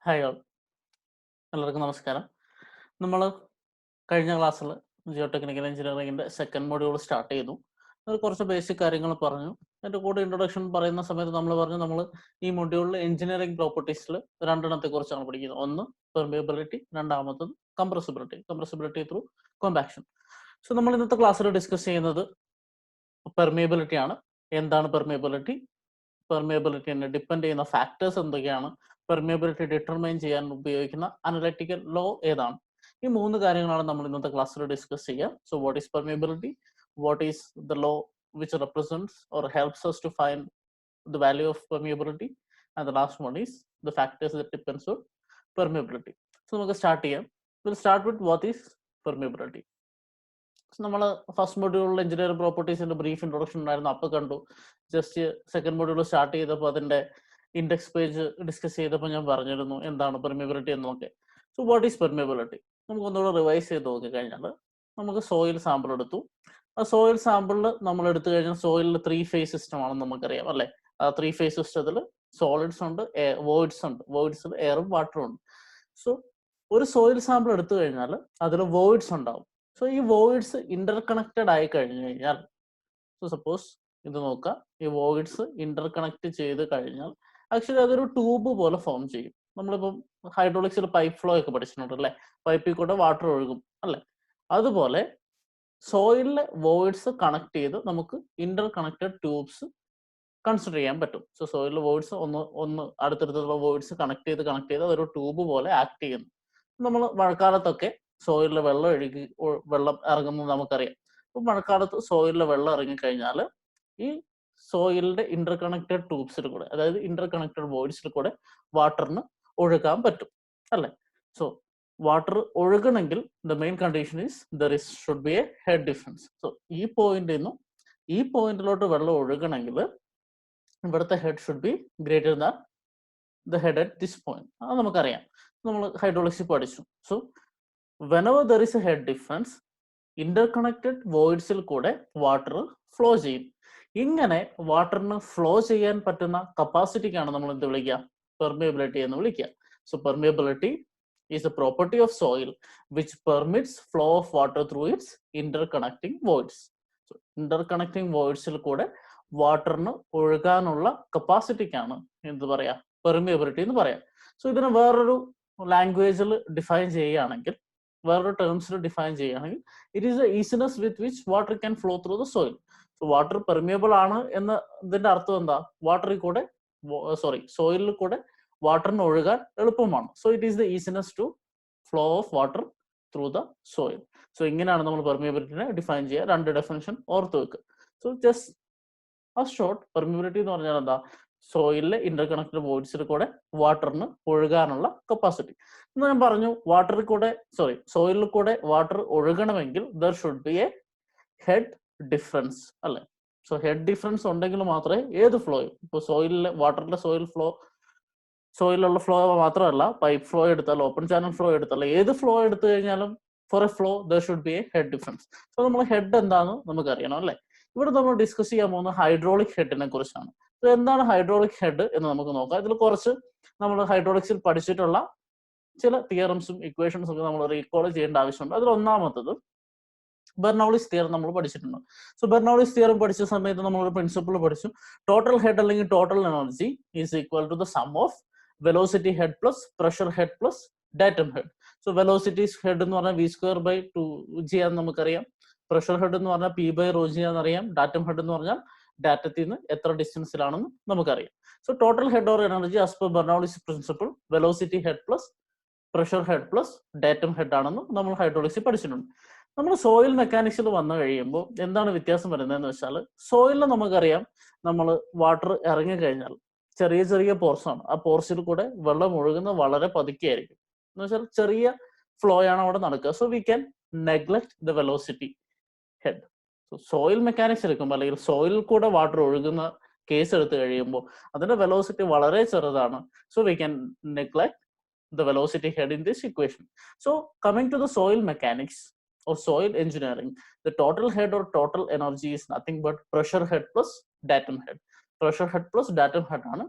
Hi all, എല്ലാവർക്കും നമസ്കാരം. നമ്മൾ കഴിഞ്ഞ ക്ലാസ്സിൽ ജിയോ ടെക്നിക്കൽ എഞ്ചിനീയറിംഗിൻ്റെ സെക്കൻഡ് മൊഡ്യൂൾ സ്റ്റാർട്ട് ചെയ്തു. അത് കുറച്ച് ബേസിക് കാര്യങ്ങൾ പറഞ്ഞു. അതിൻ്റെ കൂടെ ഇൻട്രൊഡക്ഷൻ പറയുന്ന സമയത്ത് നമ്മൾ പറഞ്ഞു നമ്മൾ ഈ മൊഡ്യൂളിൽ എഞ്ചിനീയറിംഗ് പ്രോപ്പർട്ടീസിൽ രണ്ടെണ്ണത്തെക്കുറിച്ചാണ് പഠിക്കുന്നത്. ഒന്ന് പെർമിയബിലിറ്റി, രണ്ടാമത്തത് കംപ്രസിബിലിറ്റി ത്രൂ കോമ്പാക്ഷൻ. സോ നമ്മൾ ഇന്നത്തെ ക്ലാസ്സിൽ ഡിസ്കസ് ചെയ്യുന്നത് പെർമിയബിലിറ്റി ആണ്. എന്താണ് പെർമിയബിലിറ്റി, പെർമിയബിലിറ്റിനെ ഡിപ്പെൻഡ് ചെയ്യുന്ന ഫാക്ടേഴ്സ് എന്തൊക്കെയാണ്, പെർമിയബിലിറ്റി ഡിറ്റർമൈൻ ചെയ്യാൻ ഉപയോഗിക്കുന്ന അനലറ്റിക്കൽ ലോ ഏതാണ്, ഈ മൂന്ന് കാര്യങ്ങളാണ് നമ്മൾ ഇന്നത്തെ ക്ലാസ്സിൽ ഡിസ്കസ് ചെയ്യുക. So what is permeability, what is the law which represents or helps us to find the value of permeability, and the last one is the factors that depends on permeability. So നമുക്ക് start ചെയ്യാം. We'll start with what is permeability. നമ്മൾ first മൊഡ്യൂളിൽ engineering പ്രോപ്പർട്ടീസിന്റെ brief introduction ഉണ്ടായിരുന്നു, അപ്പോൾ കണ്ടു. Just second module start ചെയ്തപ്പോൾ അതിന്റെ index page discuss ചെയ്തപ്പോൾ ഞാൻ പറഞ്ഞിരുന്നു എന്താണ് പെർമിയബിലിറ്റി എന്നൊക്കെ. സോ വാട്ട് ഈസ് പെർമിയബിലിറ്റി നമുക്കൊന്നുകൂടെ റിവൈസ് ചെയ്ത് നോക്കി കഴിഞ്ഞാൽ, നമുക്ക് സോയിൽ സാമ്പിൾ എടുത്തു. ആ സോയിൽ സാമ്പിളിൽ നമ്മൾ എടുത്തു കഴിഞ്ഞാൽ സോയിലിൽ 3 ഫേസ് സിസ്റ്റം ആണെന്ന് നമുക്കറിയാം അല്ലേ. ആ 3 ഫേസ് സിസ്റ്റത്തിൽ സോളിഡ്സ് ഉണ്ട്, വോയിഡ്സ് ഉണ്ട്. വോയിഡ്സിൽ എയറും വാട്ടറും ഉണ്ട്. സോ ഒരു സോയിൽ സാമ്പിൾ എടുത്തു കഴിഞ്ഞാൽ അതിൽ വോയിഡ്സ് ഉണ്ടാവും. സോ ഈ വോയിഡ്സ് ഇന്റർ കണക്റ്റഡ് ആയി കഴിഞ്ഞു കഴിഞ്ഞാൽ, സോ സപ്പോസ് ഇത് നോക്കാം, ഈ വോയിഡ്സ് ഇന്റർ കണക്ട് ചെയ്ത് കഴിഞ്ഞാൽ ആക്ച്വലി അതൊരു ട്യൂബ് പോലെ ഫോം ചെയ്യും. നമ്മളിപ്പം ഹൈഡ്രോളിക്സിൽ പൈപ്പ് ഫ്ലോ ഒക്കെ പഠിച്ചിട്ടുണ്ട് അല്ലേ, പൈപ്പിൽ കൂടെ വാട്ടർ ഒഴുകും അല്ലേ. അതുപോലെ സോയിലിലെ വോയിഡ്സ് കണക്ട് ചെയ്ത് നമുക്ക് ഇന്റർ കണക്റ്റഡ് ട്യൂബ്സ് കൺസിഡർ ചെയ്യാൻ പറ്റും. സോ സോയിലിലെ വോയിഡ്സ് ഒന്ന് അടുത്തടുത്തുള്ള വോയിഡ്സ് കണക്ട് ചെയ്ത് അതൊരു ട്യൂബ് പോലെ ആക്ട് ചെയ്യുന്നു. നമ്മൾ മഴക്കാലത്തൊക്കെ സോയിലിലെ വെള്ളം ഇറങ്ങുന്നത് നമുക്കറിയാം. അപ്പോൾ മഴക്കാലത്ത് സോയിലിലെ വെള്ളം ഇറങ്ങിക്കഴിഞ്ഞാൽ ഈ സോയിലിന്റെ ഇന്റർ കണക്റ്റഡ് ട്യൂബ്സിൽ കൂടെ, അതായത് ഇന്റർ കണക്റ്റഡ് വോയിഡ്സിൽ കൂടെ വാട്ടറിന് ഒഴുകാൻ പറ്റും അല്ലേ. സോ വാട്ടർ ഒഴുകണമെങ്കിൽ the main condition is there should be a head difference. So ഈ പോയിന്റിൽ നിന്നും ഈ പോയിന്റിലോട്ട് വെള്ളം ഒഴുകണമെങ്കിൽ ഇവിടുത്തെ head should be greater than the head at this point. അത് നമുക്കറിയാം, നമ്മൾ ഹൈഡ്രോളിക്സിൽ പഠിച്ചു. So whenever there is a head difference, interconnected വോയിഡ്സിൽ കൂടെ വാട്ടർ ഫ്ലോ ചെയ്യും. ഇങ്ങനെ വാട്ടറിന് ഫ്ലോ ചെയ്യാൻ പറ്റുന്ന കപ്പാസിറ്റിക്കാണ് നമ്മൾ എന്ത് വിളിക്കുക, പെർമിയബിലിറ്റി എന്ന് വിളിക്കുക. So permeability is a property of soil which permits flow of water through its interconnecting voids. Interconnecting വോയിഡ്സിൽ കൂടെ വാട്ടറിന് ഒഴുകാനുള്ള കപ്പാസിറ്റിക്കാണ് എന്ത് പറയാ, പെർമിയബിലിറ്റി എന്ന് പറയാം. സോ ഇതിനെ വേറൊരു ലാംഗ്വേജിൽ ഡിഫൈൻ ചെയ്യുകയാണെങ്കിൽ, വേറൊരു ടേംസിൽ ഡിഫൈൻ ചെയ്യുകയാണെങ്കിൽ, it is the easiness with which water can flow through the soil. So water permeable ആണ് എന്ന ഇതിന്റെ അർത്ഥം എന്താ, വാട്ടറിൽ കൂടെ സോയിലിൽ കൂടെ വാട്ടറിന് ഒഴുകാൻ എളുപ്പമാണ്. So it is the easiness to flow of water through the soil. So ഇങ്ങനെയാണ് നമ്മൾ പെർമിയബിലിറ്റിനെ ഡിഫൈൻ ചെയ്യുക. 2 ഡെഫിനിഷൻ ഓർത്ത് വെക്കുക. സോ ജസ്റ്റ് ആ ഷോർട്ട്, പെർമിയബിലിറ്റി എന്ന് പറഞ്ഞാൽ എന്താ, സോയിലിലെ ഇന്റർ കണക്റ്റഡ് വോയിഡ്സിൽ കൂടെ വാട്ടറിന് ഒഴുകാനുള്ള കപ്പാസിറ്റി. എന്ന് ഞാൻ പറഞ്ഞു, സോയിലിൽ കൂടെ വാട്ടർ ഒഴുകണമെങ്കിൽ there should be a head difference അല്ലെ. സോ ഹെഡ് ഡിഫറൻസ് ഉണ്ടെങ്കിൽ മാത്രമേ ഏത് ഫ്ലോയും, ഇപ്പോൾ സോയിലിലെ വാട്ടറിലെ സോയിലുള്ള ഫ്ലോ മാത്രമല്ല, പൈപ്പ് ഫ്ലോ എടുത്താൽ, ഓപ്പൺ ചാനൽ ഫ്ലോ എടുത്താൽ, ഏത് ഫ്ലോ എടുത്തു കഴിഞ്ഞാലും for a flow there should be a head difference. So നമ്മൾ ഹെഡ് എന്താണെന്ന് നമുക്കറിയണം അല്ലെ. ഇവിടെ നമ്മൾ ഡിസ്കസ് ചെയ്യാൻ പോകുന്ന ഹൈഡ്രോളിക് ഹെഡിനെ കുറിച്ചാണ്. എന്താണ് ഹൈഡ്രോളിക് ഹെഡ് എന്ന് നമുക്ക് നോക്കാം. ഇതിൽ കുറച്ച് നമ്മൾ ഹൈഡ്രോളിക്സിൽ പഠിച്ചിട്ടുള്ള ചില തിയറംസും ഇക്വേഷൻസും ഒക്കെ നമ്മൾ റീകോൾ ചെയ്യേണ്ട ആവശ്യമുണ്ട്. അതിൽ ഒന്നാമത്തത് ബെർണൌളിസ് തിയറം നമ്മൾ പഠിച്ചിട്ടുണ്ട്. സോ ബെർണൌളിസ് തിയറം പഠിച്ച സമയത്ത് നമ്മൾ ഒരു പ്രിൻസിപ്പിൾ പഠിച്ചു, ടോട്ടൽ ഹെഡ് അല്ലെങ്കിൽ total energy is equal to the sum of velocity head plus pressure head plus datum head. So velocity head എന്ന് പറഞ്ഞാൽ v²/2g ആണെന്ന് നമുക്കറിയാം. പ്രഷർ ഹെഡ് എന്ന് പറഞ്ഞാൽ p/ρg എന്നറിയാം. ഡാറ്റം ഹെഡ് എന്ന് പറഞ്ഞാൽ ഡാറ്റത്തിൽ നിന്ന് എത്ര ഡിസ്റ്റൻസിലാണെന്ന് നമുക്കറിയാം. So total head or energy as per Bernoulli's principle velocity head plus pressure head plus datum head ആണെന്ന് നമ്മൾ ഹൈഡ്രോളിക്സിൽ പഠിച്ചിട്ടുണ്ട്. നമ്മൾ സോയിൽ മെക്കാനിക്സിൽ വന്നു കഴിയുമ്പോൾ എന്താണ് വ്യത്യാസം വരുന്നതെന്ന് വെച്ചാൽ, സോയിലിൽ നമുക്കറിയാം നമ്മൾ വാട്ടർ ഇറങ്ങിക്കഴിഞ്ഞാൽ ചെറിയ ചെറിയ പോർസാണ്. ആ പോർസിൽ കൂടെ വെള്ളം ഒഴുകുന്നത് വളരെ പതുക്കെയായിരിക്കും. എന്ന് വെച്ചാൽ ചെറിയ ഫ്ലോ ആണ് അവിടെ നടക്കുക. So we can neglect the velocity head. Soil mechanics എടുക്കുമ്പോൾ, അല്ലെങ്കിൽ സോയിലിൽ കൂടെ വാട്ടർ ഒഴുകുന്ന കേസ് എടുത്തു കഴിയുമ്പോൾ അതിന്റെ വെലോസിറ്റി വളരെ ചെറുതാണ്. So we can neglect the velocity head in this equation. So coming to the soil mechanics or soil engineering, the total head or total energy is nothing but pressure head plus datum head. Pressure head plus datum head ആണ്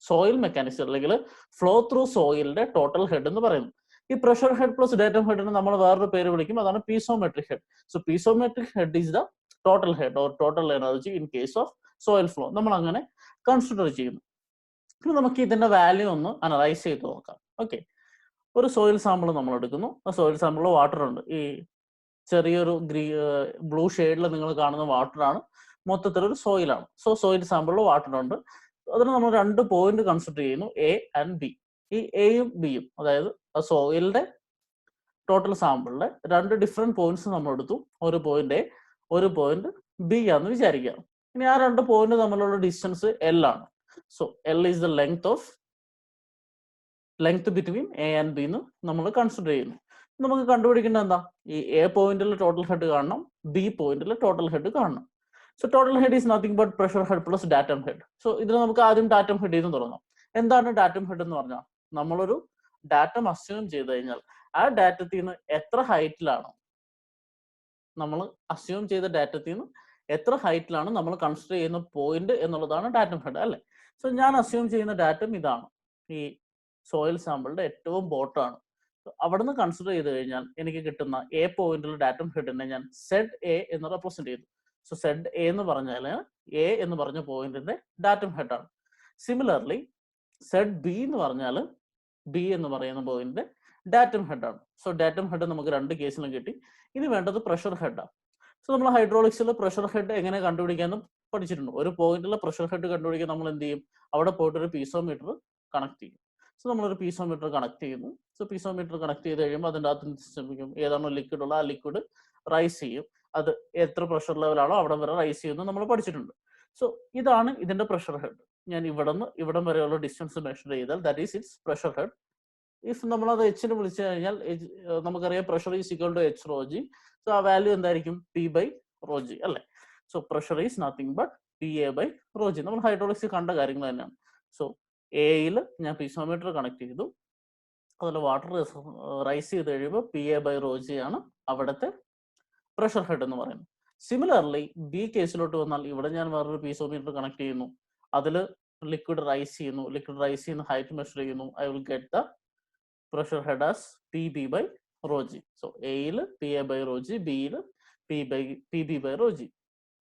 soil mechanics അല്ലെങ്കിൽ flow through സോയിലിന്റെ total head എന്ന് പറയുന്നത്. ഈ pressure head plus datum ഹെഡിന് നമ്മൾ വേറൊരു പേര് വിളിക്കും, അതാണ് piezometric head. So piezometric head is the total head or total energy in case of soil flow. നമ്മൾ അങ്ങനെ കൺസിഡർ ചെയ്യുന്നു. ഇനി നമുക്ക് ഇതിന്റെ വാല്യൂ ഒന്ന് അനലൈസ് ചെയ്ത് നോക്കാം. ഓക്കെ, ഒരു സോയിൽ സാമ്പിൾ നമ്മൾ എടുക്കുന്നു. ആ സോയിൽ സാമ്പിളിൽ വാട്ടർ ഉണ്ട്. ഈ ചെറിയൊരു ബ്ലൂ ഷെയ്ഡിൽ നിങ്ങൾ കാണുന്ന വാട്ടറാണ്, മൊത്തത്തിലൊരു സോയിലാണ്. സോ സോയിൽ സാമ്പിളിൽ വാട്ടർ ഉണ്ട്. അതിന് നമ്മൾ 2 പോയിന്റ് കൺസിഡർ ചെയ്യുന്നു, എ ആൻഡ് ബി. ഈ എയും ബിയും, അതായത് ആ സോയിലിന്റെ ടോട്ടൽ സാമ്പിളിലെ 2 ഡിഫറെന്റ് പോയിന്റ്സ് നമ്മൾ എടുത്തു. ഒരു പോയിന്റ് എ, ഒരു പോയിന്റ് ബി ആണെന്ന് വിചാരിക്കുക. ഇനി ആ 2 പോയിന്റ് തമ്മിലുള്ള ഡിസ്റ്റൻസ് എൽ ആണ്. So L is the length between A and B എന്ന് നമ്മൾ കൺസിഡർ ചെയ്യുന്നു. നമുക്ക് കണ്ടുപിടിക്കേണ്ടത് എന്താ? ഈ എ പോയിന്റിൽ ടോട്ടൽ ഹെഡ് കാണണം, ബി പോയിന്റിൽ ടോട്ടൽ ഹെഡ് കാണണം. So total head is nothing but pressure head plus datum head. So ഇതിന് നമുക്ക് ആദ്യം ഡാറ്റം ഹെഡ് നിന്ന് തുടങ്ങാം. എന്താണ് ഡാറ്റം ഹെഡ് എന്ന് പറഞ്ഞാൽ, നമ്മളൊരു ഡാറ്റം അസ്യൂം ചെയ്ത് കഴിഞ്ഞാൽ ആ ഡാറ്റത്തിൽ നിന്ന് എത്ര ഹൈറ്റിലാണ് നമ്മൾ അസ്യൂം ചെയ്ത ഡാറ്റത്തിൽ നിന്ന് എത്ര ഹൈറ്റിലാണ് നമ്മൾ കൺസിഡർ ചെയ്യുന്ന പോയിന്റ് എന്നുള്ളതാണ് ഡാറ്റം ഹെഡ്, അല്ലെ? സോ ഞാൻ അസ്യൂം ചെയ്യുന്ന ഡാറ്റം ഇതാണ്, ഈ സോയിൽ സാമ്പിളിന്റെ ഏറ്റവും ബോട്ടമാണ്. അവിടുന്ന് കൺസിഡർ ചെയ്ത് കഴിഞ്ഞാൽ എനിക്ക് കിട്ടുന്ന എ പോയിന്റിൽ ഡാറ്റം ഹെഡിനെ ഞാൻ സെഡ് എ എന്ന് റെപ്രസെന്റ് ചെയ്തു. സോ സെഡ് എ എന്ന് പറഞ്ഞാൽ എ എന്ന് പറഞ്ഞ പോയിന്റിന്റെ ഡാറ്റം ഹെഡാണ്. സിമിലർലി സെഡ് ബി എന്ന് പറഞ്ഞാൽ ബി എന്ന് പറയുന്ന പോയിന്റിന്റെ ഡാറ്റം ഹെഡാണ്. സോ ഡാറ്റം ഹെഡ് നമുക്ക് 2 കേസിലും കിട്ടി. ഇനി വേണ്ടത് പ്രഷർ ഹെഡാണ്. സോ നമ്മൾ ഹൈഡ്രോളിക്സിൽ പ്രഷർ ഹെഡ് എങ്ങനെ കണ്ടുപിടിക്കാമെന്ന് പഠിച്ചിട്ടുണ്ട്. ഒരു പോയിന്റിലെ പ്രഷർ ഹെഡ് കണ്ടുപിടിക്കാൻ നമ്മൾ എന്ത് ചെയ്യും? അവിടെ പോയിട്ട് ഒരു പീസോമീറ്റർ കണക്ട് ചെയ്യും. സോ നമ്മളൊരു പീസോമീറ്റർ കണക്ട് ചെയ്യുന്നു. സോ പീസോമീറ്റർ കണക്ട് ചെയ്ത് കഴിയുമ്പോൾ അതിൻ്റെ അകത്ത് ശ്രമിക്കും ഏതാണോ ലിക്വിഡ് ഉള്ള ആ ലിക്വിഡ് റൈസ് ചെയ്യും. അത് എത്ര പ്രഷർ ലെവലാണോ അവിടെ വരെ റൈസ് ചെയ്യുന്നത് നമ്മൾ പഠിച്ചിട്ടുണ്ട്. സോ ഇതാണ് ഇതിന്റെ പ്രഷർ ഹെഡ്. ഞാൻ ഇവിടം വരെയുള്ള ഡിസ്റ്റൻസ് മെഷർ ചെയ്താൽ that is it's pressure head. If നമ്മൾ അത് എച്ചിന് വിളിച്ചു കഴിഞ്ഞാൽ നമുക്കറിയാം pressure is equal to H rho G. So ആ വാല്യൂ എന്തായിരിക്കും? പി ബൈ റോ ജി, അല്ലെ? So pressure is nothing but P A by rho G. നമ്മൾ ഹൈഡ്രോളിക്സിൽ കണ്ട കാര്യങ്ങൾ തന്നെയാണ്. സോ എയിൽ ഞാൻ പീസോമീറ്റർ കണക്ട് ചെയ്തു, അതുപോലെ വാട്ടർ റൈസ് ചെയ്ത് കഴിയുമ്പോൾ P A by rho G ആണ് അവിടുത്തെ പ്രഷർ ഹെഡ് എന്ന് പറയുന്നത്. സിമിലർലി ബി കേസിലോട്ട് വന്നാൽ ഇവിടെ ഞാൻ വേറൊരു പീസോമീറ്റർ കണക്ട് ചെയ്യുന്നു, അതിൽ ലിക്വിഡ് റൈസ് ചെയ്യുന്ന ഹൈറ്റ് മെഷർ ചെയ്യുന്നു. I will get the pressure head as P B by rho G. So എയിൽ P A by rho G, ബിയിൽ P B by rho G.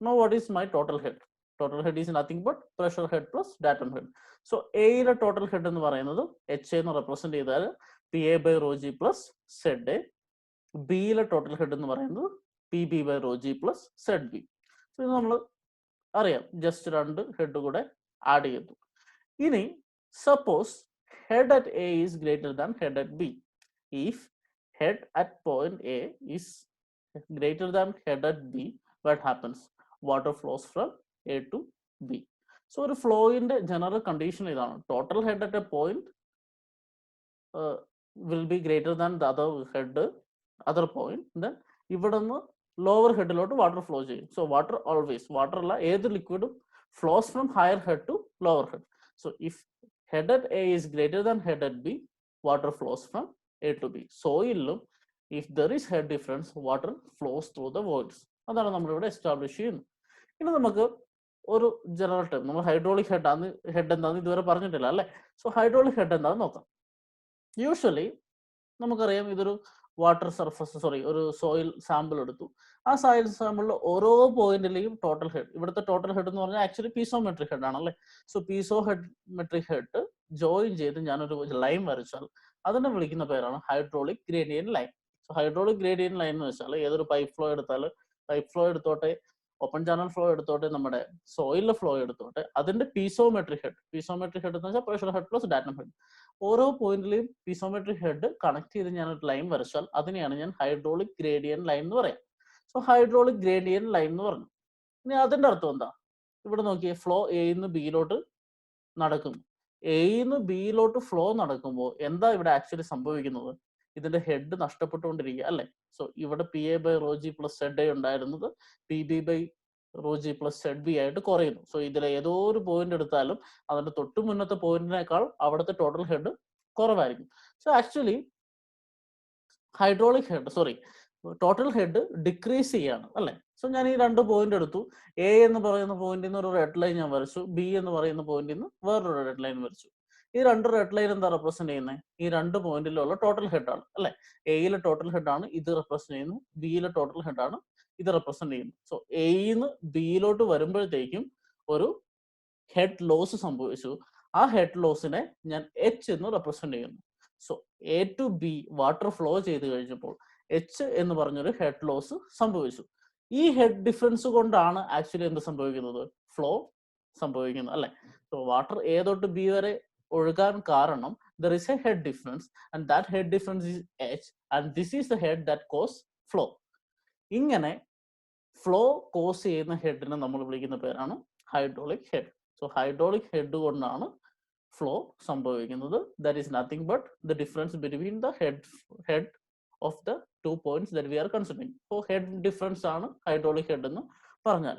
Now what is my total head? Total head is nothing but pressure head plus datum head. So എയിലെ total head എന്ന് പറയുന്നത് H എന്ന് represent ചെയ്താൽ P A by rho G plus Z A. ബിയിലെ total head എന്ന് പറയുന്നത് P B by rho G plus Z B. So ഇത് നമ്മൾ അറിയാം, ജസ്റ്റ് 2 ഹെഡ് കൂടെ ആഡ് ചെയ്തു. ഇനി suppose head at A is greater than head at B. If head at point A is greater than head at B, what happens? Water flows from A to B. So ഒരു ഫ്ലോയിന്റെ general condition ഇതാണ്. Total head at a point will be greater than the other point. Then ഇവിടെ നിന്ന് lower ഹെഡിലോട്ട് water flow ചെയ്യും. So water അല്ല, ഏത് ലിക്വിഡും flows from higher head to lower head. So if head at A is greater than head at B, water flows from A to B. സോയിലും if there is head difference, water flows through the voids. അതാണ് നമ്മളിവിടെ establish ചെയ്യുന്നത്. ഇനി നമുക്ക് ഒരു general time, നമ്മൾ hydraulic head എന്താണെന്ന് ഇതുവരെ പറഞ്ഞിട്ടില്ല, അല്ലെ? സോ ഹൈഡ്രോളിക് ഹെഡ് എന്താണെന്ന് നോക്കാം. യൂഷ്വലി നമുക്കറിയാം, ഇതൊരു ഒരു സോയിൽ സാമ്പിൾ എടുത്തു. ആ സോയിൽ സാമ്പിളിൽ ഓരോ പോയിന്റിലെയും ടോട്ടൽ ഹെഡ്, ഇവിടുത്തെ ടോട്ടൽ ഹെഡ് എന്ന് പറഞ്ഞാൽ ആക്ച്വലി പീസോമെട്രിക് ഹെഡ് ആണല്ലേ. സോ പീസോമെട്രിക് ഹെഡ് ജോയിൻ ചെയ്ത് ഞാനൊരു ലൈൻ വരച്ചാൽ അതിനെ വിളിക്കുന്ന പേരാണ് hydraulic gradient line. So hydraulic gradient line എന്ന് വെച്ചാൽ ഏതൊരു പൈപ്പ് ഫ്ലോ എടുത്തോട്ടെ, ഓപ്പൺ ചാനൽ ഫ്ലോ എടുത്തോട്ടെ, നമ്മുടെ സോയിലിലെ ഫ്ലോ എടുത്തോട്ടെ, അതിന്റെ പീസോമെട്രിക് ഹെഡ് എന്ന് വെച്ചാൽ pressure head plus datum head. ഓരോ പോയിന്റിലെയും പീസോമെട്രിക് ഹെഡ് കണക്ട് ചെയ്ത് ഞാൻ ഒരു ലൈൻ വരച്ചാൽ അതിനെയാണ് ഞാൻ ഹൈഡ്രോളിക് ഗ്രേഡിയന്റ് ലൈൻ എന്ന് പറയാം. സോ ഹൈഡ്രോളിക് ഗ്രേഡിയന്റ് ലൈൻ എന്ന് പറഞ്ഞു. ഇനി അതിന്റെ അർത്ഥം എന്താ? ഇവിടെ നോക്കിയേ, ഫ്ലോ എന്ന് ബിയിലോട്ട് നടക്കുന്നു. എന്ന് ബിയിലോട്ട് ഫ്ലോ നടക്കുമ്പോൾ എന്താ ഇവിടെ ആക്ച്വലി സംഭവിക്കുന്നത്? ഇതിന്റെ ഹെഡ് നഷ്ടപ്പെട്ടുകൊണ്ടിരിക്കുക, അല്ലെ? സോ ഇവിടെ P A by rho G plus Z A ഉണ്ടായിരുന്നത് P B by rho G plus Z B ആയിട്ട് കുറയുന്നു. സോ ഇതിലെ ഏതോ ഒരു പോയിന്റ് എടുത്താലും അതിന്റെ തൊട്ട് മുന്നത്തെ പോയിന്റിനേക്കാൾ അവിടുത്തെ ടോട്ടൽ ഹെഡ് കുറവായിരിക്കും. So actually total head decrease ചെയ്യാണ് അല്ലേ. സോ ഞാൻ ഈ 2 പോയിന്റ് എടുത്തു. എ എന്ന് പറയുന്ന പോയിന്റിൽ നിന്ന് ഒരു റെഡ് ലൈൻ ഞാൻ വരച്ചു, ബി എന്ന് പറയുന്ന പോയിന്റിൽ നിന്ന് വേറൊരു റെഡ് ലൈൻ വരച്ചു. ഈ 2 റെഡ് ലൈൻ എന്താ റെപ്രസെന്റ് ചെയ്യുന്നത്? ഈ 2 പോയിന്റിലുള്ള ടോട്ടൽ ഹെഡ് ആണ് അല്ലെ. എയിലെ ടോട്ടൽ ഹെഡ് ആണ് ഇത് റെപ്രസെന്റ് ചെയ്യുന്നത്, ബിയിലെ ടോട്ടൽ ഹെഡ് ആണ് ഇത് റെപ്രസെന്റ് ചെയ്യുന്നത്. സോ എയിന്ന് ബിയിലോട്ട് വരുമ്പോഴത്തേക്കും ഒരു ഹെഡ് ലോസ് സംഭവിച്ചു. ആ ഹെഡ് ലോസിനെ ഞാൻ എച്ച് എന്ന് റെപ്രസെന്റ് ചെയ്യുന്നു. So A to B water flow ചെയ്ത് കഴിഞ്ഞപ്പോൾ എച്ച് എന്ന് പറഞ്ഞൊരു ഹെഡ് ലോസ് സംഭവിച്ചു. ഈ ഹെഡ് ഡിഫറൻസ് കൊണ്ടാണ് ആക്ച്വലി എന്ത് സംഭവിക്കുന്നത്? ഫ്ലോ സംഭവിക്കുന്നത് അല്ലെ. സോ വാട്ടർ എ തൊട്ട് ബി വരെ ഒഴുകാൻ കാരണം there is a head difference and that head difference is h and this is the head that cause flow. ഇങ്ങനെ ഫ്ലോ കോസ് ചെയ്യുന്ന ഹെഡിനെ നമ്മൾ വിളിക്കുന്ന പേരാണ് hydraulic head. So hydraulic head കൊണ്ടാണ് ഫ്ലോ സംഭവിക്കുന്നത്. That is nothing but the difference between the head of the 2 points that we R considering. So head difference ആണ് hydraulic head എന്ന് പറഞ്ഞാൽ.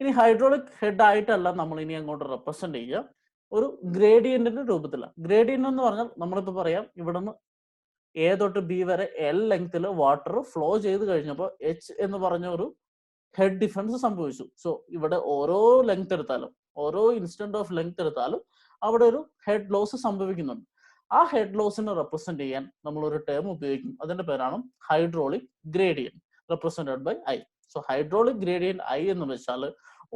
ഇനി ഹൈഡ്രോളിക് ഹെഡ് ആയിട്ടല്ല നമ്മൾ ഇനി അങ്ങോട്ട് റെപ്രസെന്റ് ചെയ്യുക, ഒരു ഗ്രേഡിയന്റിന്റെ രൂപത്തിലാണ്. ഗ്രേഡിയന്റ് എന്ന് പറഞ്ഞാൽ നമ്മളിപ്പോ പറയാം, ഇവിടുന്ന് എ തൊട്ട് ബി വരെ എൽ ലെങ്ത്തിൽ വാട്ടർ ഫ്ലോ ചെയ്ത് കഴിഞ്ഞപ്പോൾ എച്ച് എന്ന് പറഞ്ഞ ഒരു ഹെഡ് ഡിഫറൻസ് സംഭവിച്ചു. സോ ഇവിടെ ഓരോ ലെങ്ത് എടുത്താലും, ഓരോ ഇൻസ്റ്റന്റ് ഓഫ് ലെങ്ത് എടുത്താലും അവിടെ ഒരു ഹെഡ് ലോസ് സംഭവിക്കുന്നുണ്ട്. ആ ഹെഡ് ലോസിനെ റെപ്രസെന്റ് ചെയ്യാൻ നമ്മൾ ഒരു ടേം ഉപയോഗിക്കും. അതിന്റെ പേരാണ് hydraulic gradient represented by I. So hydraulic gradient I എന്ന് വെച്ചാൽ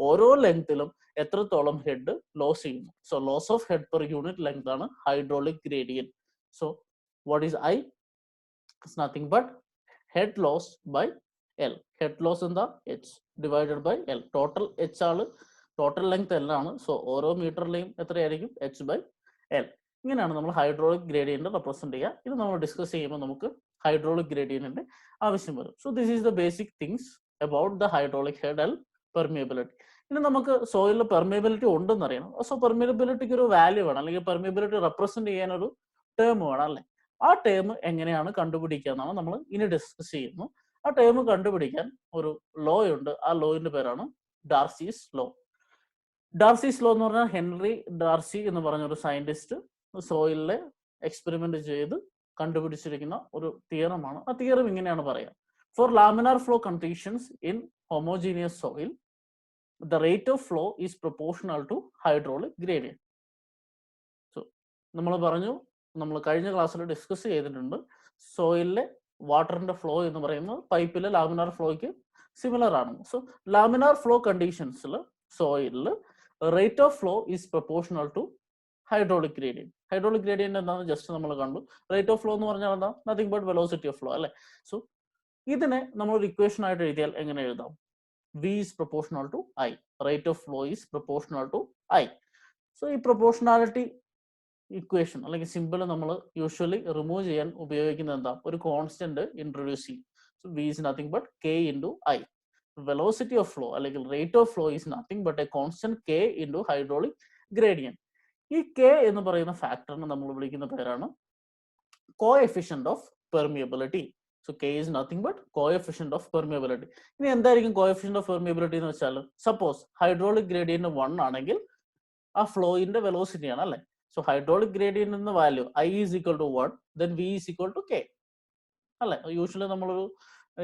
ഓരോ ലെങ്ത്തിലും എത്രത്തോളം ഹെഡ് ലോസ് ചെയ്യുന്നു. So loss of head per unit length ആണ് hydraulic gradient. So what is I? It's nothing but head loss by L. Head loss എന്താ? H divided by L. Total H ആണ്, total length L ആണ്. So ഓരോ മീറ്ററിലെയും എത്രയായിരിക്കും? H by L. ഇങ്ങനെയാണ് നമ്മൾ hydraulic gradient represent ചെയ്യുക. ഇത് നമ്മൾ ഡിസ്കസ് ചെയ്യുമ്പോൾ നമുക്ക് ഹൈഡ്രോളിക് ഗ്രേഡിയന്റിന്റെ ആവശ്യം വരും. So this is the basic things about the hydraulic head and permeability. ഇനി നമുക്ക് സോയിലിൽ പെർമിയബിലിറ്റി ഉണ്ടെന്ന് അറിയണം. സോ പെർമിയബിലിറ്റിക്ക് ഒരു വാല്യൂ വേണം, അല്ലെങ്കിൽ പെർമിയബിലിറ്റി റെപ്രസെന്റ് ചെയ്യാൻ ഒരു ടേം വേണം അല്ലെ. ആ ടേം എങ്ങനെയാണ് കണ്ടുപിടിക്കുക എന്നാണ് നമ്മൾ ഇനി ഡിസ്കസ് ചെയ്യുന്നത്. ആ ടേം കണ്ടുപിടിക്കാൻ ഒരു ലോ ഉണ്ട്. ആ ലോയിന്റെ പേരാണ് ഡാർസീസ് ലോ. ഡാർസീസ് ലോ എന്ന് പറഞ്ഞാൽ ഹെൻറി ഡാർസി എന്ന് പറഞ്ഞ ഒരു സയന്റിസ്റ്റ് സോയിലിലെ എക്സ്പെരിമെന്റ് ചെയ്ത് കണ്ടുപിടിച്ചിരിക്കുന്ന ഒരു തിയറമാണ്. ആ തിയറം ഇങ്ങനെയാണ് പറയാം: for laminar flow conditions in homogeneous soil the rate of flow is proportional to hydraulic gradient. So നമ്മൾ പറഞ്ഞു, നമ്മൾ കഴിഞ്ഞ ക്ലാസ്സിൽ ഡിസ്കസ് ചെയ്തിട്ടുണ്ട്, സോയിലിലെ വാട്ടറിന്റെ ഫ്ലോ എന്ന് പറയുന്നത് പൈപ്പിലെ ലാമിനാർ ഫ്ലോയ്ക്ക് സിമിലർ ആണ്. സോ ലാമിനാർ ഫ്ലോ കണ്ടീഷൻസിൽ സോയിലിൽ rate of flow is proportional to hydraulic gradient. Hydraulic gradient എന്താണെന്ന് ജസ്റ്റ് നമ്മൾ കണ്ടു. റേറ്റ് ഓഫ് ഫ്ലോ എന്ന് പറഞ്ഞാൽ എന്താ? Nothing but velocity of flow അല്ലെ. സോ ഇതിനെ നമ്മൾ ഒരു ഇക്വേഷൻ ആയിട്ട് എഴുതിയാൽ എങ്ങനെ എഴുതാം? V is proportional to I. Rate of flow is proportional to I. So ഈ പ്രൊപ്പോർഷണാലിറ്റി ഇക്വേഷൻ അല്ലെങ്കിൽ സിമ്പിൾ നമ്മൾ യൂഷ്വലി റിമൂവ് ചെയ്യാൻ ഉപയോഗിക്കുന്നത് എന്താ? ഒരു കോൺസ്റ്റന്റ് ഇൻട്രൊഡ്യൂസ് ചെയ്യും. So V is nothing but K into I. Velocity of flow അല്ലെങ്കിൽ rate of flow is nothing but a constant K into hydraulic gradient. ഈ K എന്ന് പറയുന്ന ഫാക്ടറിനെ നമ്മൾ വിളിക്കുന്ന പേരാണ് coefficient of permeability. So K is nothing but coefficient of permeability. ഇനി എന്തായിരിക്കും coefficient of permeability എന്ന് വെച്ചാൽ, സപ്പോസ് ഹൈഡ്രോളിക് ഗ്രേഡിയന്റ് 1 ആണെങ്കിൽ ആ ഫ്ലോയിന്റെ വെലോസിറ്റി ആണ് അല്ലെ. സോ ഹൈഡ്രോളിക് ഗ്രേഡിയന്റ് എന്ന value I is equal to 1, then V is equal to K അല്ലെ. യൂഷ്വലി നമ്മളൊരു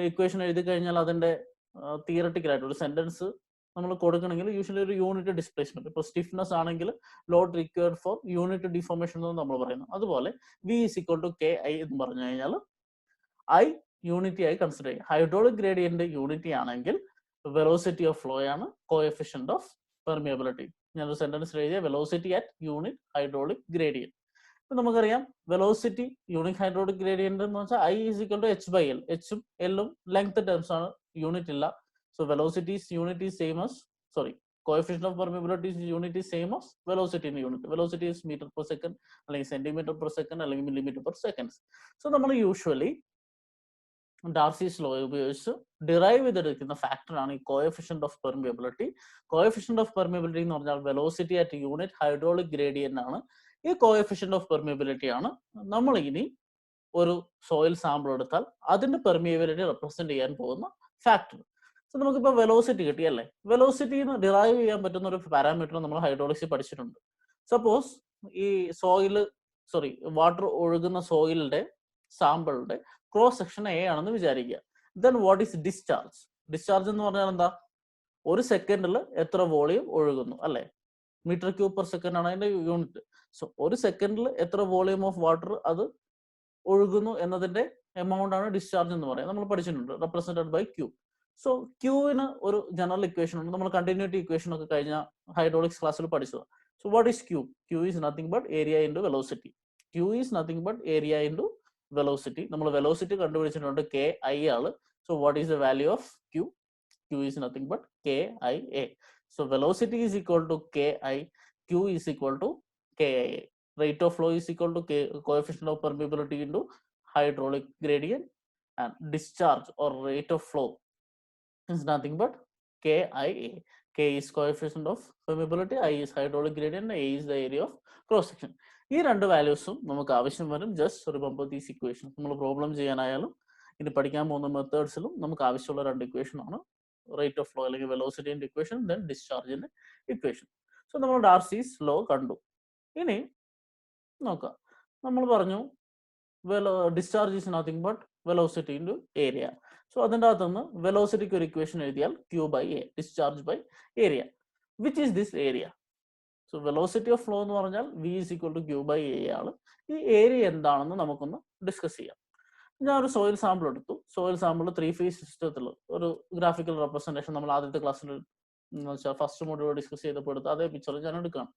ഇക്വേഷൻ എഴുതി കഴിഞ്ഞാൽ അതിന്റെ തിയററ്റിക്കൽ ആയിട്ട് ഒരു സെന്റൻസ് നമ്മൾ കൊടുക്കണമെങ്കിൽ യൂഷ്വലി ഒരു യൂണിറ്റ് ഡിസ്പ്ലേസ്മെന്റ്, ഇപ്പോൾ സ്റ്റിഫ്നെസ് ആണെങ്കിൽ load required for unit deformation എന്ന് നമ്മൾ പറയുന്നു. അതുപോലെ V is equal to K I എന്ന് പറഞ്ഞു കഴിഞ്ഞാൽ ഐ യൂണിറ്റി ആയി കൺസിഡർ ചെയ്യും. ഹൈഡ്രോളിക് ഗ്രേഡിയന്റ് യൂണിറ്റി ആണെങ്കിൽ വെലോസിറ്റി ഓഫ് ഫ്ലോ ആണ് കോഎഫിഷ്യന്റ് ഓഫ് പെർമിയബിലിറ്റി. ഞാനൊരു സെന്റൻസ് എഴുതിയ velocity at unit hydraulic gradient. ഇപ്പൊ നമുക്കറിയാം വെലോസിറ്റി യൂണിറ്റ് ഹൈഡ്രോളിക് ഗ്രേഡിയന്റ് എന്ന് വെച്ചാൽ I is equal to H by L. എച്ചും എല്ലും ലെങ്ത് ടേംസ് ആണ്, യൂണിറ്റ് ഇല്ല. So velocity unit is same as coefficient of permeability unit is same as velocity in unit. Velocity is meter per second അല്ലെങ്കിൽ centimeter per second അല്ലെങ്കിൽ millimeter per second. So നമ്മൾ usually ഡാർസീസ് law ഉപയോഗിച്ച് derive ചെയ്തെടുക്കുന്ന ഫാക്ടറാണ് ഈ coefficient of permeability. Coefficient of permeability എന്ന് പറഞ്ഞാൽ velocity at unit hydraulic gradient ആണ്. ഈ കോഎഫിഷ്യന്റ് ഓഫ് പെർമിയബിലിറ്റി ആണ് നമ്മൾ ഇനി ഒരു സോയിൽ സാമ്പിൾ എടുത്താൽ അതിന്റെ പെർമിയബിലിറ്റി റെപ്രസെന്റ് ചെയ്യാൻ പോകുന്ന ഫാക്ടർ. സോ നമുക്കിപ്പോൾ വെലോസിറ്റി കിട്ടിയല്ലേ, വെലോസിറ്റിന്ന് ഡിറൈവ് ചെയ്യാൻ പറ്റുന്ന ഒരു പാരാമീറ്റർ നമ്മൾ ഹൈഡ്രോളിക്സിൽ പഠിച്ചിട്ടുണ്ട്. സപ്പോസ് ഈ വാട്ടർ ഒഴുകുന്ന സോയിലിന്റെ സാമ്പിളിന്റെ ക്രോസ് സെക്ഷൻ എ ആണെന്ന് വിചാരിക്കുക. Then what is discharge? Discharge എന്ന് പറഞ്ഞാൽ എന്താ? ഒരു സെക്കൻഡിൽ എത്ര വോളിയം ഒഴുകുന്നു അല്ലെ? മീറ്റർ ക്യൂബ് പെർ സെക്കൻഡ് ആണ് അതിന്റെ യൂണിറ്റ്. സോ ഒരു സെക്കൻഡിൽ എത്ര വോളിയം ഓഫ് വാട്ടർ അത് ഒഴുകുന്നു എന്നതിന്റെ എമൗണ്ട് ആണ് ഡിസ്ചാർജ് എന്ന് പറയുന്നത്. നമ്മൾ പഠിച്ചിട്ടുണ്ട്, റെപ്രസെന്റഡ് ബൈ ക്യൂ. സോ ക്യൂവിന് ഒരു ജനറൽ ഇക്വേഷൻ ഉണ്ട്. നമ്മൾ കണ്ടിന്യൂറ്റി ഇക്വേഷൻ ഒക്കെ കഴിഞ്ഞ ഹൈഡ്രോളിക്സ് ക്ലാസ്സിൽ പഠിച്ചതാണ്. So what is Q? Q is nothing but area into velocity. Q is nothing but area into velocity. നമ്മൾ വെലോസിറ്റി കണ്ടുപിടിച്ചിട്ടുണ്ട് കെ ഐ ആണ്. So what is the value of Q? Q is nothing but KIA. So velocity is equal to KI. Q is equal to KIA. Rate of flow is equal to coefficient of permeability into hydraulic gradient, and discharge or rate of flow is nothing but KIA. K is coefficient of permeability, I is hydraulic gradient, A is the area of cross section. ഈ രണ്ട് വാല്യൂസും നമുക്ക് ആവശ്യം വരും. Just remember these equation. നമ്മൾ problem ചെയ്യാനായാലും ഇനി പഠിക്കാൻ പോകുന്ന മെത്തേഡ്സിലും നമുക്ക് ആവശ്യമുള്ള രണ്ട് ഇക്വേഷൻ ആണ്. റേറ്റ് ഓഫ് ഫ്ലോ അല്ലെങ്കിൽ വെലോസിറ്റിന്റെ ഇക്വേഷൻ, ദെൻ ഡിസ്ചാർജിന്റെ ഇക്വേഷൻ. സോ നമ്മൾ ഡാർസീസ് ലോ കണ്ടു. ഇനി നോക്കാം. നമ്മൾ പറഞ്ഞു discharge is nothing but velocity into area. So അതിൻ്റെ അകത്തുനിന്ന് വെലോസിറ്റിക്ക് ഒരു ഇക്വേഷൻ എഴുതിയാൽ Q by A, discharge by area. Which is this area? So velocity of flow എന്ന് പറഞ്ഞാൽ V is equal to Q by A ആണ്. ഈ ഏരിയ എന്താണെന്ന് നമുക്കൊന്ന് ഡിസ്കസ് ചെയ്യാം. ഞാൻ ഒരു സോയിൽ സാമ്പിൾ എടുത്തു. സോയിൽ സാമ്പിൾ 3 ഫേസ് സിസ്റ്റത്തിൽ ഒരു ഗ്രാഫിക്കൽ റെപ്രസെന്റേഷൻ നമ്മൾ ആദ്യത്തെ ക്ലാസ്സിൽ ഫസ്റ്റ് മോഡ്യൂൾ ഡിസ്കസ് ചെയ്തപ്പോൾ എടുത്ത് അതേ പിക്ചർ ഞാൻ എടുക്കുകയാണ്.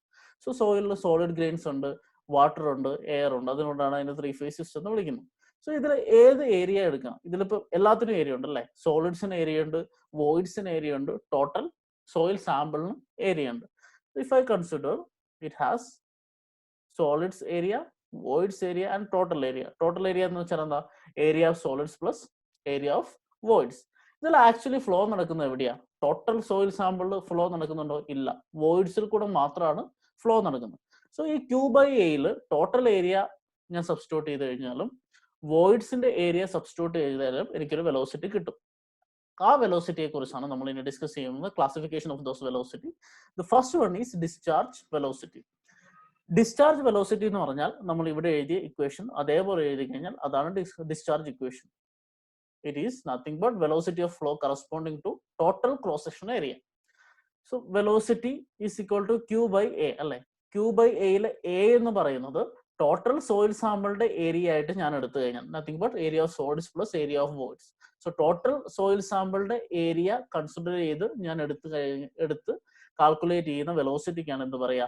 സോ സോയിലിൽ സോളിഡ് ഗ്രെയിൻസ് ഉണ്ട്, വാട്ടർ ഉണ്ട്, എയർ ഉണ്ട്. അതുകൊണ്ടാണ് അതിന് 3 ഫേസ് സിസ്റ്റം എന്ന് വിളിക്കുന്നത്. സോ ഇതിൽ ഏത് ഏരിയ എടുക്കാം? ഇതിലിപ്പോൾ എല്ലാത്തിനും ഏരിയ ഉണ്ട് അല്ലേ? സോളിഡ്സിന് ഏരിയ ഉണ്ട്, വോയിഡ്സിന് ഏരിയ ഉണ്ട്, ടോട്ടൽ സോയിൽ സാമ്പിളിന് ഏരിയ ഉണ്ട്. If I consider, it has solids area, voids area and total area. Total area എന്ന് വെച്ചാൽ എന്താ? Area of solids plus area of voids. ഇതിൽ ആക്ച്വലി ഫ്ലോ നടക്കുന്നത് എവിടെയാ? ടോട്ടൽ സോയിൽ സാമ്പിളിൽ ഫ്ലോ നടക്കുന്നുണ്ടോ? ഇല്ല. വോയിഡ്സിൽ കൂടെ മാത്രമാണ് ഫ്ലോ നടക്കുന്നത്. സോ ഈ Q ബൈ എയിൽ ടോട്ടൽ ഏരിയ ഞാൻ സബ്സ്റ്റിറ്റ്യൂട്ട് ചെയ്ത് കഴിഞ്ഞാലും വോയിഡ്സിന്റെ ഏരിയ സബ്സ്റ്റിറ്റ്യൂട്ട് ചെയ്താലും എനിക്കൊരു വെലോസിറ്റി കിട്ടും. ആ വെലോസിറ്റിയെ കുറിച്ചാണ് നമ്മൾ ഇനി ഡിസ്കസ് ചെയ്യുന്നത്. Classification of those velocity. The first one is discharge velocity. Discharge velocity എന്ന് പറഞ്ഞാൽ നമ്മൾ ഇവിടെ എഴുതിയ ഇക്വേഷൻ അതേപോലെ എഴുതി കഴിഞ്ഞാൽ അതാണ് discharge equation. It is nothing but velocity of flow corresponding to total cross section area. So velocity is equal to Q by A അല്ലെ? Q ബൈ എയിലെ എ എന്ന് പറയുന്നത് ടോട്ടൽ സോയിൽ സാമ്പിളിന്റെ ഏരിയ ആയിട്ട് ഞാൻ എടുത്തു കഴിഞ്ഞാൽ nothing but area of solids plus area of voids. So total soil സാമ്പിളിന്റെ ഏരിയ കൺസിഡർ ചെയ്ത് ഞാൻ എടുത്ത് കാൽക്കുലേറ്റ് ചെയ്യുന്ന വെലോസിറ്റിക്കാണ് എന്ത് പറയാ?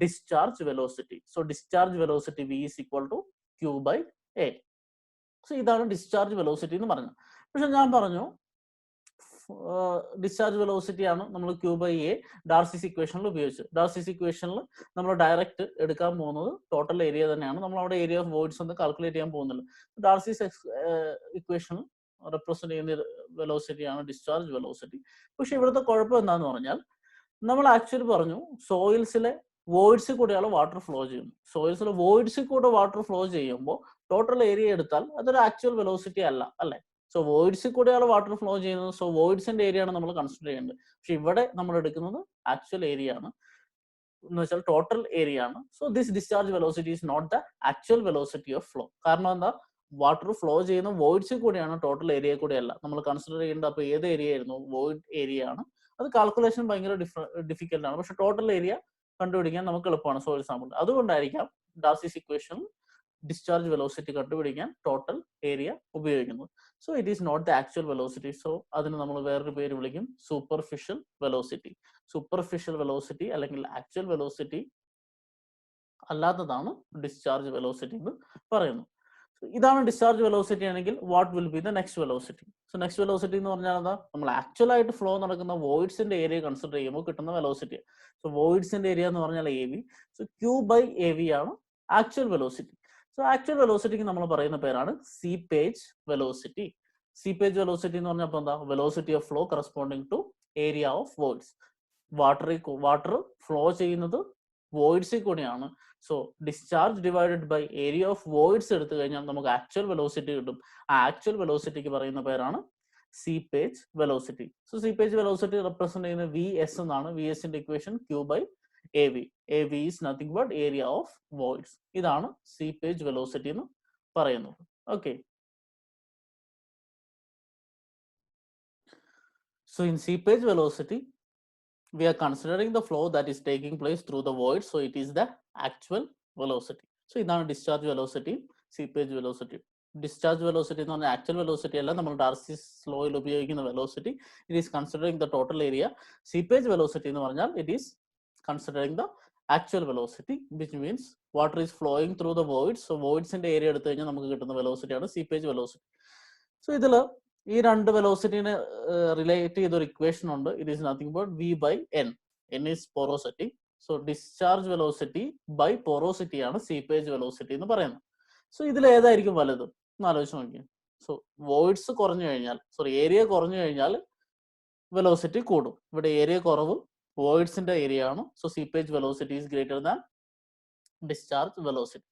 Discharge velocity. So discharge velocity V is equal to Q by A. So ഇതാണ് ഡിസ്ചാർജ് വെലോസിറ്റി എന്ന് പറഞ്ഞത്. പക്ഷെ ഞാൻ പറഞ്ഞു ഡിസ്ചാർജ് വെലോസിറ്റി ആണ് നമ്മൾ Q ബൈ എ ഡാർസിസ് ഇക്വേഷനിൽ ഉപയോഗിച്ചത്. ഡാർസിസ് ഇക്വേഷനിൽ നമ്മൾ ഡയറക്റ്റ് എടുക്കാൻ പോകുന്നത് ടോട്ടൽ ഏരിയ തന്നെയാണ്. നമ്മൾ അവിടെ ഏരിയ ഓഫ് വോയിഡ്സ് ഒന്നും കാൽക്കുലേറ്റ് ചെയ്യാൻ പോകുന്നില്ല. ഡാർസിസ് ഇക്വേഷൻ റെപ്രസെന്റ് ചെയ്യുന്ന വെലോസിറ്റിയാണ് ഡിസ്ചാർജ് വെലോസിറ്റി. പക്ഷെ ഇവിടുത്തെ കുഴപ്പം എന്താന്ന് പറഞ്ഞാൽ നമ്മൾ ആക്ച്വലി പറഞ്ഞു സോയിൽസിലെ വോയിഡ്സിൽ കൂടെയാണ് വാട്ടർ ഫ്ലോ ചെയ്യുന്നത്. സോയിൽസിലെ വോയിഡ്സിൽ കൂടെ വാട്ടർ ഫ്ലോ ചെയ്യുമ്പോൾ ടോട്ടൽ ഏരിയ എടുത്താൽ അതൊരു ആക്ച്വൽ വെലോസിറ്റി അല്ല അല്ലെ? സോ വോയിഡ്സിൽ കൂടെയാണ് വാട്ടർ ഫ്ലോ ചെയ്യുന്നത്. സോ വോയിഡ്സിന്റെ ഏരിയ ആണ് നമ്മൾ കൺസിഡർ ചെയ്യേണ്ടത്. പക്ഷെ ഇവിടെ നമ്മൾ എടുക്കുന്നത് ആക്ച്വൽ ഏരിയ ആണ് എന്ന് വെച്ചാൽ ടോട്ടൽ ഏരിയ ആണ്. So this discharge velocity is not the actual velocity of flow. കാരണം എന്താ? വാട്ടർ ഫ്ലോ ചെയ്യുന്ന വോയിഡ്സിൽ കൂടെയാണ്, ടോട്ടൽ ഏരിയ കൂടെ അല്ല നമ്മൾ കൺസിഡർ ചെയ്യേണ്ടത്. അപ്പൊ ഏത് ഏരിയ ആയിരുന്നു? വോയിഡ് ഏരിയ ആണ്. അത് കാൽക്കുലേഷൻ ഭയങ്കര ഡിഫിക്കൽട്ട് ആണ്. പക്ഷെ ടോട്ടൽ ഏരിയ കണ്ടുപിടിക്കാൻ നമുക്ക് എളുപ്പമാണ് സോയിൽ സാമ്പിൾ. അതുകൊണ്ടായിരിക്കാം ഡാർസിസ് ഇക്വേഷൻ ഡിസ്ചാർജ് വെലോസിറ്റി കണ്ടുപിടിക്കാൻ ടോട്ടൽ ഏരിയ ഉപയോഗിക്കുന്നത്. So it is not the actual velocity. So അതിന് നമ്മൾ വേറൊരു പേര് വിളിക്കും സൂപ്പർഫിഷ്യൽ വെലോസിറ്റി. സൂപ്പർഫിഷ്യൽ വെലോസിറ്റി അല്ലെങ്കിൽ ആക്ച്വൽ വെലോസിറ്റി അല്ലാത്തതാണ് ഡിസ്ചാർജ് വെലോസിറ്റി എന്ന് പറയുന്നു. ഇതാണ് ഡിസ്ചാർജ് വെലോസിറ്റി ആണെങ്കിൽ what will be the next velocity? So next velocity എന്ന് പറഞ്ഞാൽ എന്താ? നമ്മൾ ആക്ച്വൽ ആയിട്ട് ഫ്ലോ നടക്കുന്ന വോയിഡ്സിന്റെ ഏരിയ കൺസിഡർ ചെയ്യുമ്പോൾ കിട്ടുന്ന വെലോസിറ്റി. സോ വോയിഡ്സിന്റെ ഏരിയ എന്ന് പറഞ്ഞാൽ AV. So Q by AV ആണ് ആക്ച്വൽ വെലോസിറ്റി. സോ ആക്ച്വൽ വെലോസിറ്റിക്ക് നമ്മൾ പറയുന്ന പേരാണ് സീപ്പേജ് വെലോസിറ്റി. സീപ്പേജ് വെലോസിറ്റി എന്ന് പറഞ്ഞാൽ എന്താ? Velocity of flow corresponding to area of voids. Water flow ചെയ്യുന്നത് വോയിഡ്സിൽ കൂടെയാണ്. So discharge divided by area of voids എടുത്തു കഴിഞ്ഞാൽ നമുക്ക് ആക്ച്വൽ വെലോസിറ്റി കിട്ടും. ആ ആക്ച്വൽ വെലോസിറ്റിക്ക് പറയുന്ന പേരാണ് seepage velocity. So seepage velocity represent ചെയ്യുന്നത് VS എന്നാണ്. VS ന്റെ equation Q by AV. AV is nothing but area of voids. ഇതാണ് സീപ്പേജ് വെലോസിറ്റി എന്ന് പറയുന്നത്. Okay. So in seepage velocity, we are considering the flow that is taking place through the void, so it is the actual velocity. So ഇതാണ് discharge velocity, seepage velocity. Discharge velocity എന്ന് പറഞ്ഞാൽ actual velocity അല്ല, നമ്മൾ Darcy's law യിൽ ഉപയോഗിക്കുന്ന velocity. It is considering the total area. Seepage velocity എന്ന് പറഞ്ഞാൽ it is considering the actual velocity, which means water is flowing through the voids. So voids ന്റെ area എടുത്തു കഴിഞ്ഞാൽ നമുക്ക് കിട്ടുന്ന velocity ആണ് seepage velocity. So ഇതിൽ ഈ രണ്ട് വെലോസിറ്റിനെ റിലേറ്റ് ചെയ്ത ഒരു ഇക്വേഷൻ ഉണ്ട്. It is nothing but V by N. N is porosity. So discharge velocity by porosity ആണ് സീപ്പേജ് വെലോസിറ്റി എന്ന് പറയുന്നത്. സോ ഇതിൽ ഏതായിരിക്കും വലുത് എന്ന് ആലോചിച്ച് നോക്കി. സോ വോയിഡ്സ് കുറഞ്ഞു കഴിഞ്ഞാൽ, ഏരിയ കുറഞ്ഞു കഴിഞ്ഞാൽ വെലോസിറ്റി കൂടും. ഇവിടെ ഏരിയ കുറവ് വോയിഡ്സിന്റെ ഏരിയ ആണ്. So seepage velocity is greater than discharge velocity.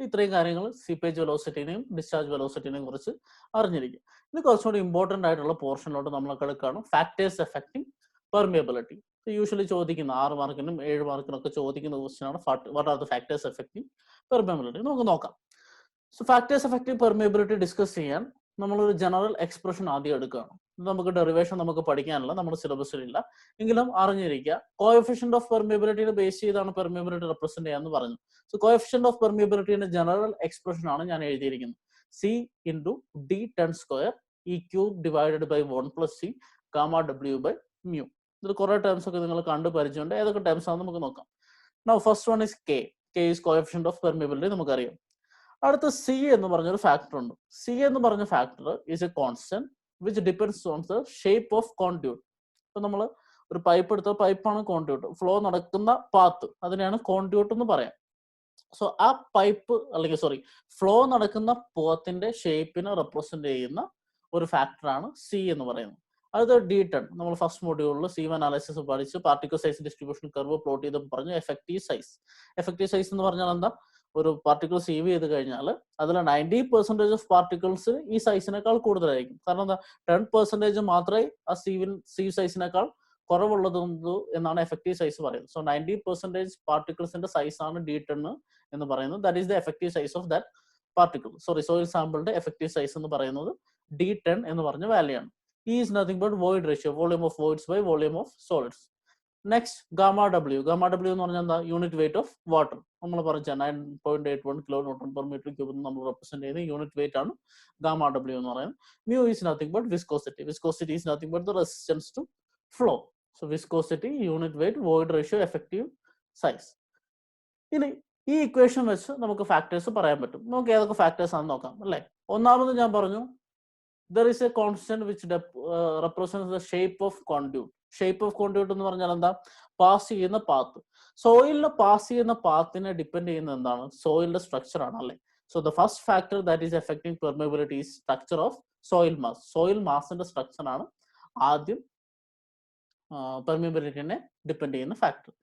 ഇത്രയും കാര്യങ്ങൾ സീപ്പേജ് വെലോസിറ്റിനെയും ഡിസ്ചാർജ് വെലോസിറ്റിനെയും കുറിച്ച് അറിഞ്ഞിരിക്കും. ഇത് കുറച്ചുകൂടി ഇമ്പോർട്ടൻ്റ് ആയിട്ടുള്ള പോർഷനിലോട്ട് നമ്മൾ കിടക്കുകയാണ്. Factors affecting permeability. യൂഷ്വലി ചോദിക്കുന്ന 6 മാർക്കിനും 7 മാർക്കിനും ഒക്കെ ചോദിക്കുന്ന ക്വസ്റ്റ്യൻ ആണ് what are the factors affecting permeability. നമുക്ക് നോക്കാം. So factors affecting permeability discuss ചെയ്യാൻ നമ്മളൊരു ജനറൽ എക്സ്പ്രഷൻ ആദ്യം എടുക്കുകയാണ്. നമുക്ക് ഡെറിവേഷൻ നമുക്ക് പഠിക്കാനുള്ള നമ്മുടെ സിലബസിലില്ല, എങ്കിലും അറിഞ്ഞിരിക്കുക. കോഎഫിഷ്യന്റ് ഓഫ് പെർമിയബിലിറ്റിനെ ബേസ് ചെയ്താണ് പെർമിയബിലിറ്റി റെപ്രസെന്റ് ചെയ്യാന്ന് പറഞ്ഞു. സോ കോഎഫിഷ്യന്റ് ഓഫ് പെർമിയബിലിറ്റിന്റെ ജനറൽ എക്സ്പ്രഷൻ ആണ് ഞാൻ എഴുതിയിരിക്കുന്നത്. C into D ten square E cube divided by 1 + c gamma W by mu. ഇതിൽ കുറെ ടേംസ് ഒക്കെ നിങ്ങൾ കണ്ടു പരിചയമുണ്ട്. ഏതൊക്കെ ടേംസ് ആണെന്ന് നമുക്ക് നോക്കാം. Now first one is K. K is coefficient of permeability, നമുക്കറിയാം. അടുത്ത സി എന്ന് പറഞ്ഞൊരു ഫാക്ടർ ഉണ്ട്. സി എന്ന് പറഞ്ഞ factor is A constant which depends on the shape of conduit. ഇപ്പൊ നമ്മൾ ഒരു പൈപ്പ് എടുത്ത പൈപ്പാണ് കോൺഡ്യൂട്ട്. ഫ്ലോ നടക്കുന്ന പാത്ത്, അതിനെയാണ് കോൺഡ്യൂട്ട് എന്ന് പറയാം. സോ ആ പൈപ്പ് അല്ലെങ്കിൽ ഫ്ലോ നടക്കുന്ന പോത്തിന്റെ ഷേപ്പിനെ റെപ്രസെന്റ് ചെയ്യുന്ന ഒരു ഫാക്ടറാണ് സി എന്ന് പറയുന്നത്. അടുത്ത D10. നമ്മൾ ഫസ്റ്റ് മൊഡ്യൂളിൽ സീം അനാലിസിസ് പഠിച്ച് particle size distribution curve plot ചെയ്തപ്പോൾ പറഞ്ഞു എഫക്റ്റീവ് സൈസ്. എഫക്റ്റീവ് സൈസ് എന്ന് പറഞ്ഞാൽ എന്താ? ഒരു പാർട്ടിക്കിൾ സീവ് ചെയ്ത് കഴിഞ്ഞാൽ അതിൽ 90% ഓഫ് പാർട്ടിക്കിൾസ് ഈ സൈസിനേക്കാൾ കൂടുതലായിരിക്കും. കാരണം എന്താ? 10% മാത്രമേ ആ സീവ് സൈസിനേക്കാൾ കുറവുള്ളത് എന്നാണ് എഫക്റ്റീവ് സൈസ് പറയുന്നത്. സോ 90% പാർട്ടിക്കിൾസിന്റെ സൈസ് ആണ് D10 എന്ന് പറയുന്നത്. That is the effective size of that particle. Soil സാമ്പിളിന്റെ എഫക്റ്റീവ് സൈസ് എന്ന് പറയുന്നത് D10 എന്ന് പറഞ്ഞ വാല്യൂ ആണ്. E is nothing but void ratio, volume of voids by volume of solids. Next gamma W. Gamma W എന്ന് പറഞ്ഞാൽ എന്താ? Unit weight of water. നമ്മൾ പറഞ്ഞ 9.81 kN/m³ നമ്മൾ റെപ്രസെന്റ് ചെയ്യുന്ന യൂണിറ്റ് വെയിറ്റ് ആണ് ഗാമ ഡബ്ല്യു എന്ന് പറയുന്നത്. Mu is nothing but viscosity. Viscosity is nothing but the resistance to flow. So viscosity, unit weight, void ratio, effective size. ഇനി ഈ equation വെച്ച് നമുക്ക് ഫാക്ടേഴ്സ് പറയാൻ പറ്റും. നമുക്ക് ഏതൊക്കെ ഫാക്ടേഴ്സ് ആണെന്ന് നോക്കാം അല്ലേ. ഒന്നാമത് ഞാൻ പറഞ്ഞു there is a constant which represents the shape of conduit. Shape of conduit എന്ന് പറഞ്ഞാൽ എന്താ? പാസ് ചെയ്യുന്ന പാത്ത്. സോയിലിന് പാസ് ചെയ്യുന്ന പാത്തിനെ ഡിപ്പെൻഡ് ചെയ്യുന്ന എന്താണ്? സോയിലിന്റെ സ്ട്രക്ചർ ആണ് അല്ലേ. So the first factor that is affecting permeability is structure of soil mass. Soil മാസിന്റെ സ്ട്രക്ചർ ആണ് ആദ്യം പെർമിയബിലിറ്റിനെ ഡിപ്പെൻഡ് ചെയ്യുന്ന ഫാക്ടർ.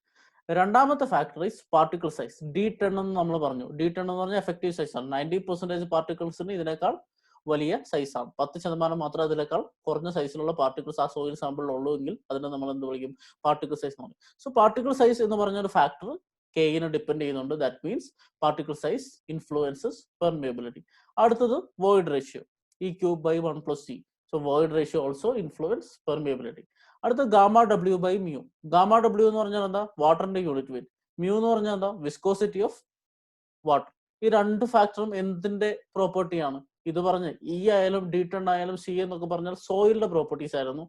രണ്ടാമത്തെ factor is particle size. D10 എന്ന് നമ്മൾ പറഞ്ഞു. D10 എന്ന് പറഞ്ഞാൽ എഫക്റ്റീവ് സൈസ് ആണ്. 90% പാർട്ടിക്കിൾസിന് ഇതിനേക്കാൾ വലിയ സൈസാണ്. 10% മാത്രം അതിനേക്കാൾ കുറഞ്ഞ സൈസിലുള്ള പാർട്ടിക്കിൾസ് ആ സോയിൽ സാമ്പിളിൽ ഉള്ളൂ എങ്കിൽ അതിനെ നമ്മൾ എന്ത് വിളിക്കും? പാർട്ടിക്കിൾ സൈസ് എന്ന് പറയും. സോ പാർട്ടിക്കിൾ സൈസ് എന്ന് പറഞ്ഞ ഒരു ഫാക്ടർ കെയിനെ ഡിപ്പെൻഡ് ചെയ്യുന്നുണ്ട്. That means particle size influences permeability. അടുത്തത് void ratio, E³ by 1 + c. So void ratio also influence permeability. അടുത്ത gamma W by mu. Gamma W എന്ന് പറഞ്ഞാൽ എന്താ? വാട്ടറിന്റെ യൂണിറ്റ് വെയിറ്റ്. മ്യൂ എന്ന് പറഞ്ഞാൽ എന്താ? Viscosity of water. ഈ രണ്ട് ഫാക്ടറും എന്തിന്റെ പ്രോപ്പർട്ടിയാണ്? ഇത് പറഞ്ഞ് E ആയാലും D10 ആയാലും C എന്നൊക്കെ പറഞ്ഞാൽ സോയിലിന്റെ പ്രോപ്പർട്ടീസ് ആയിരുന്നു.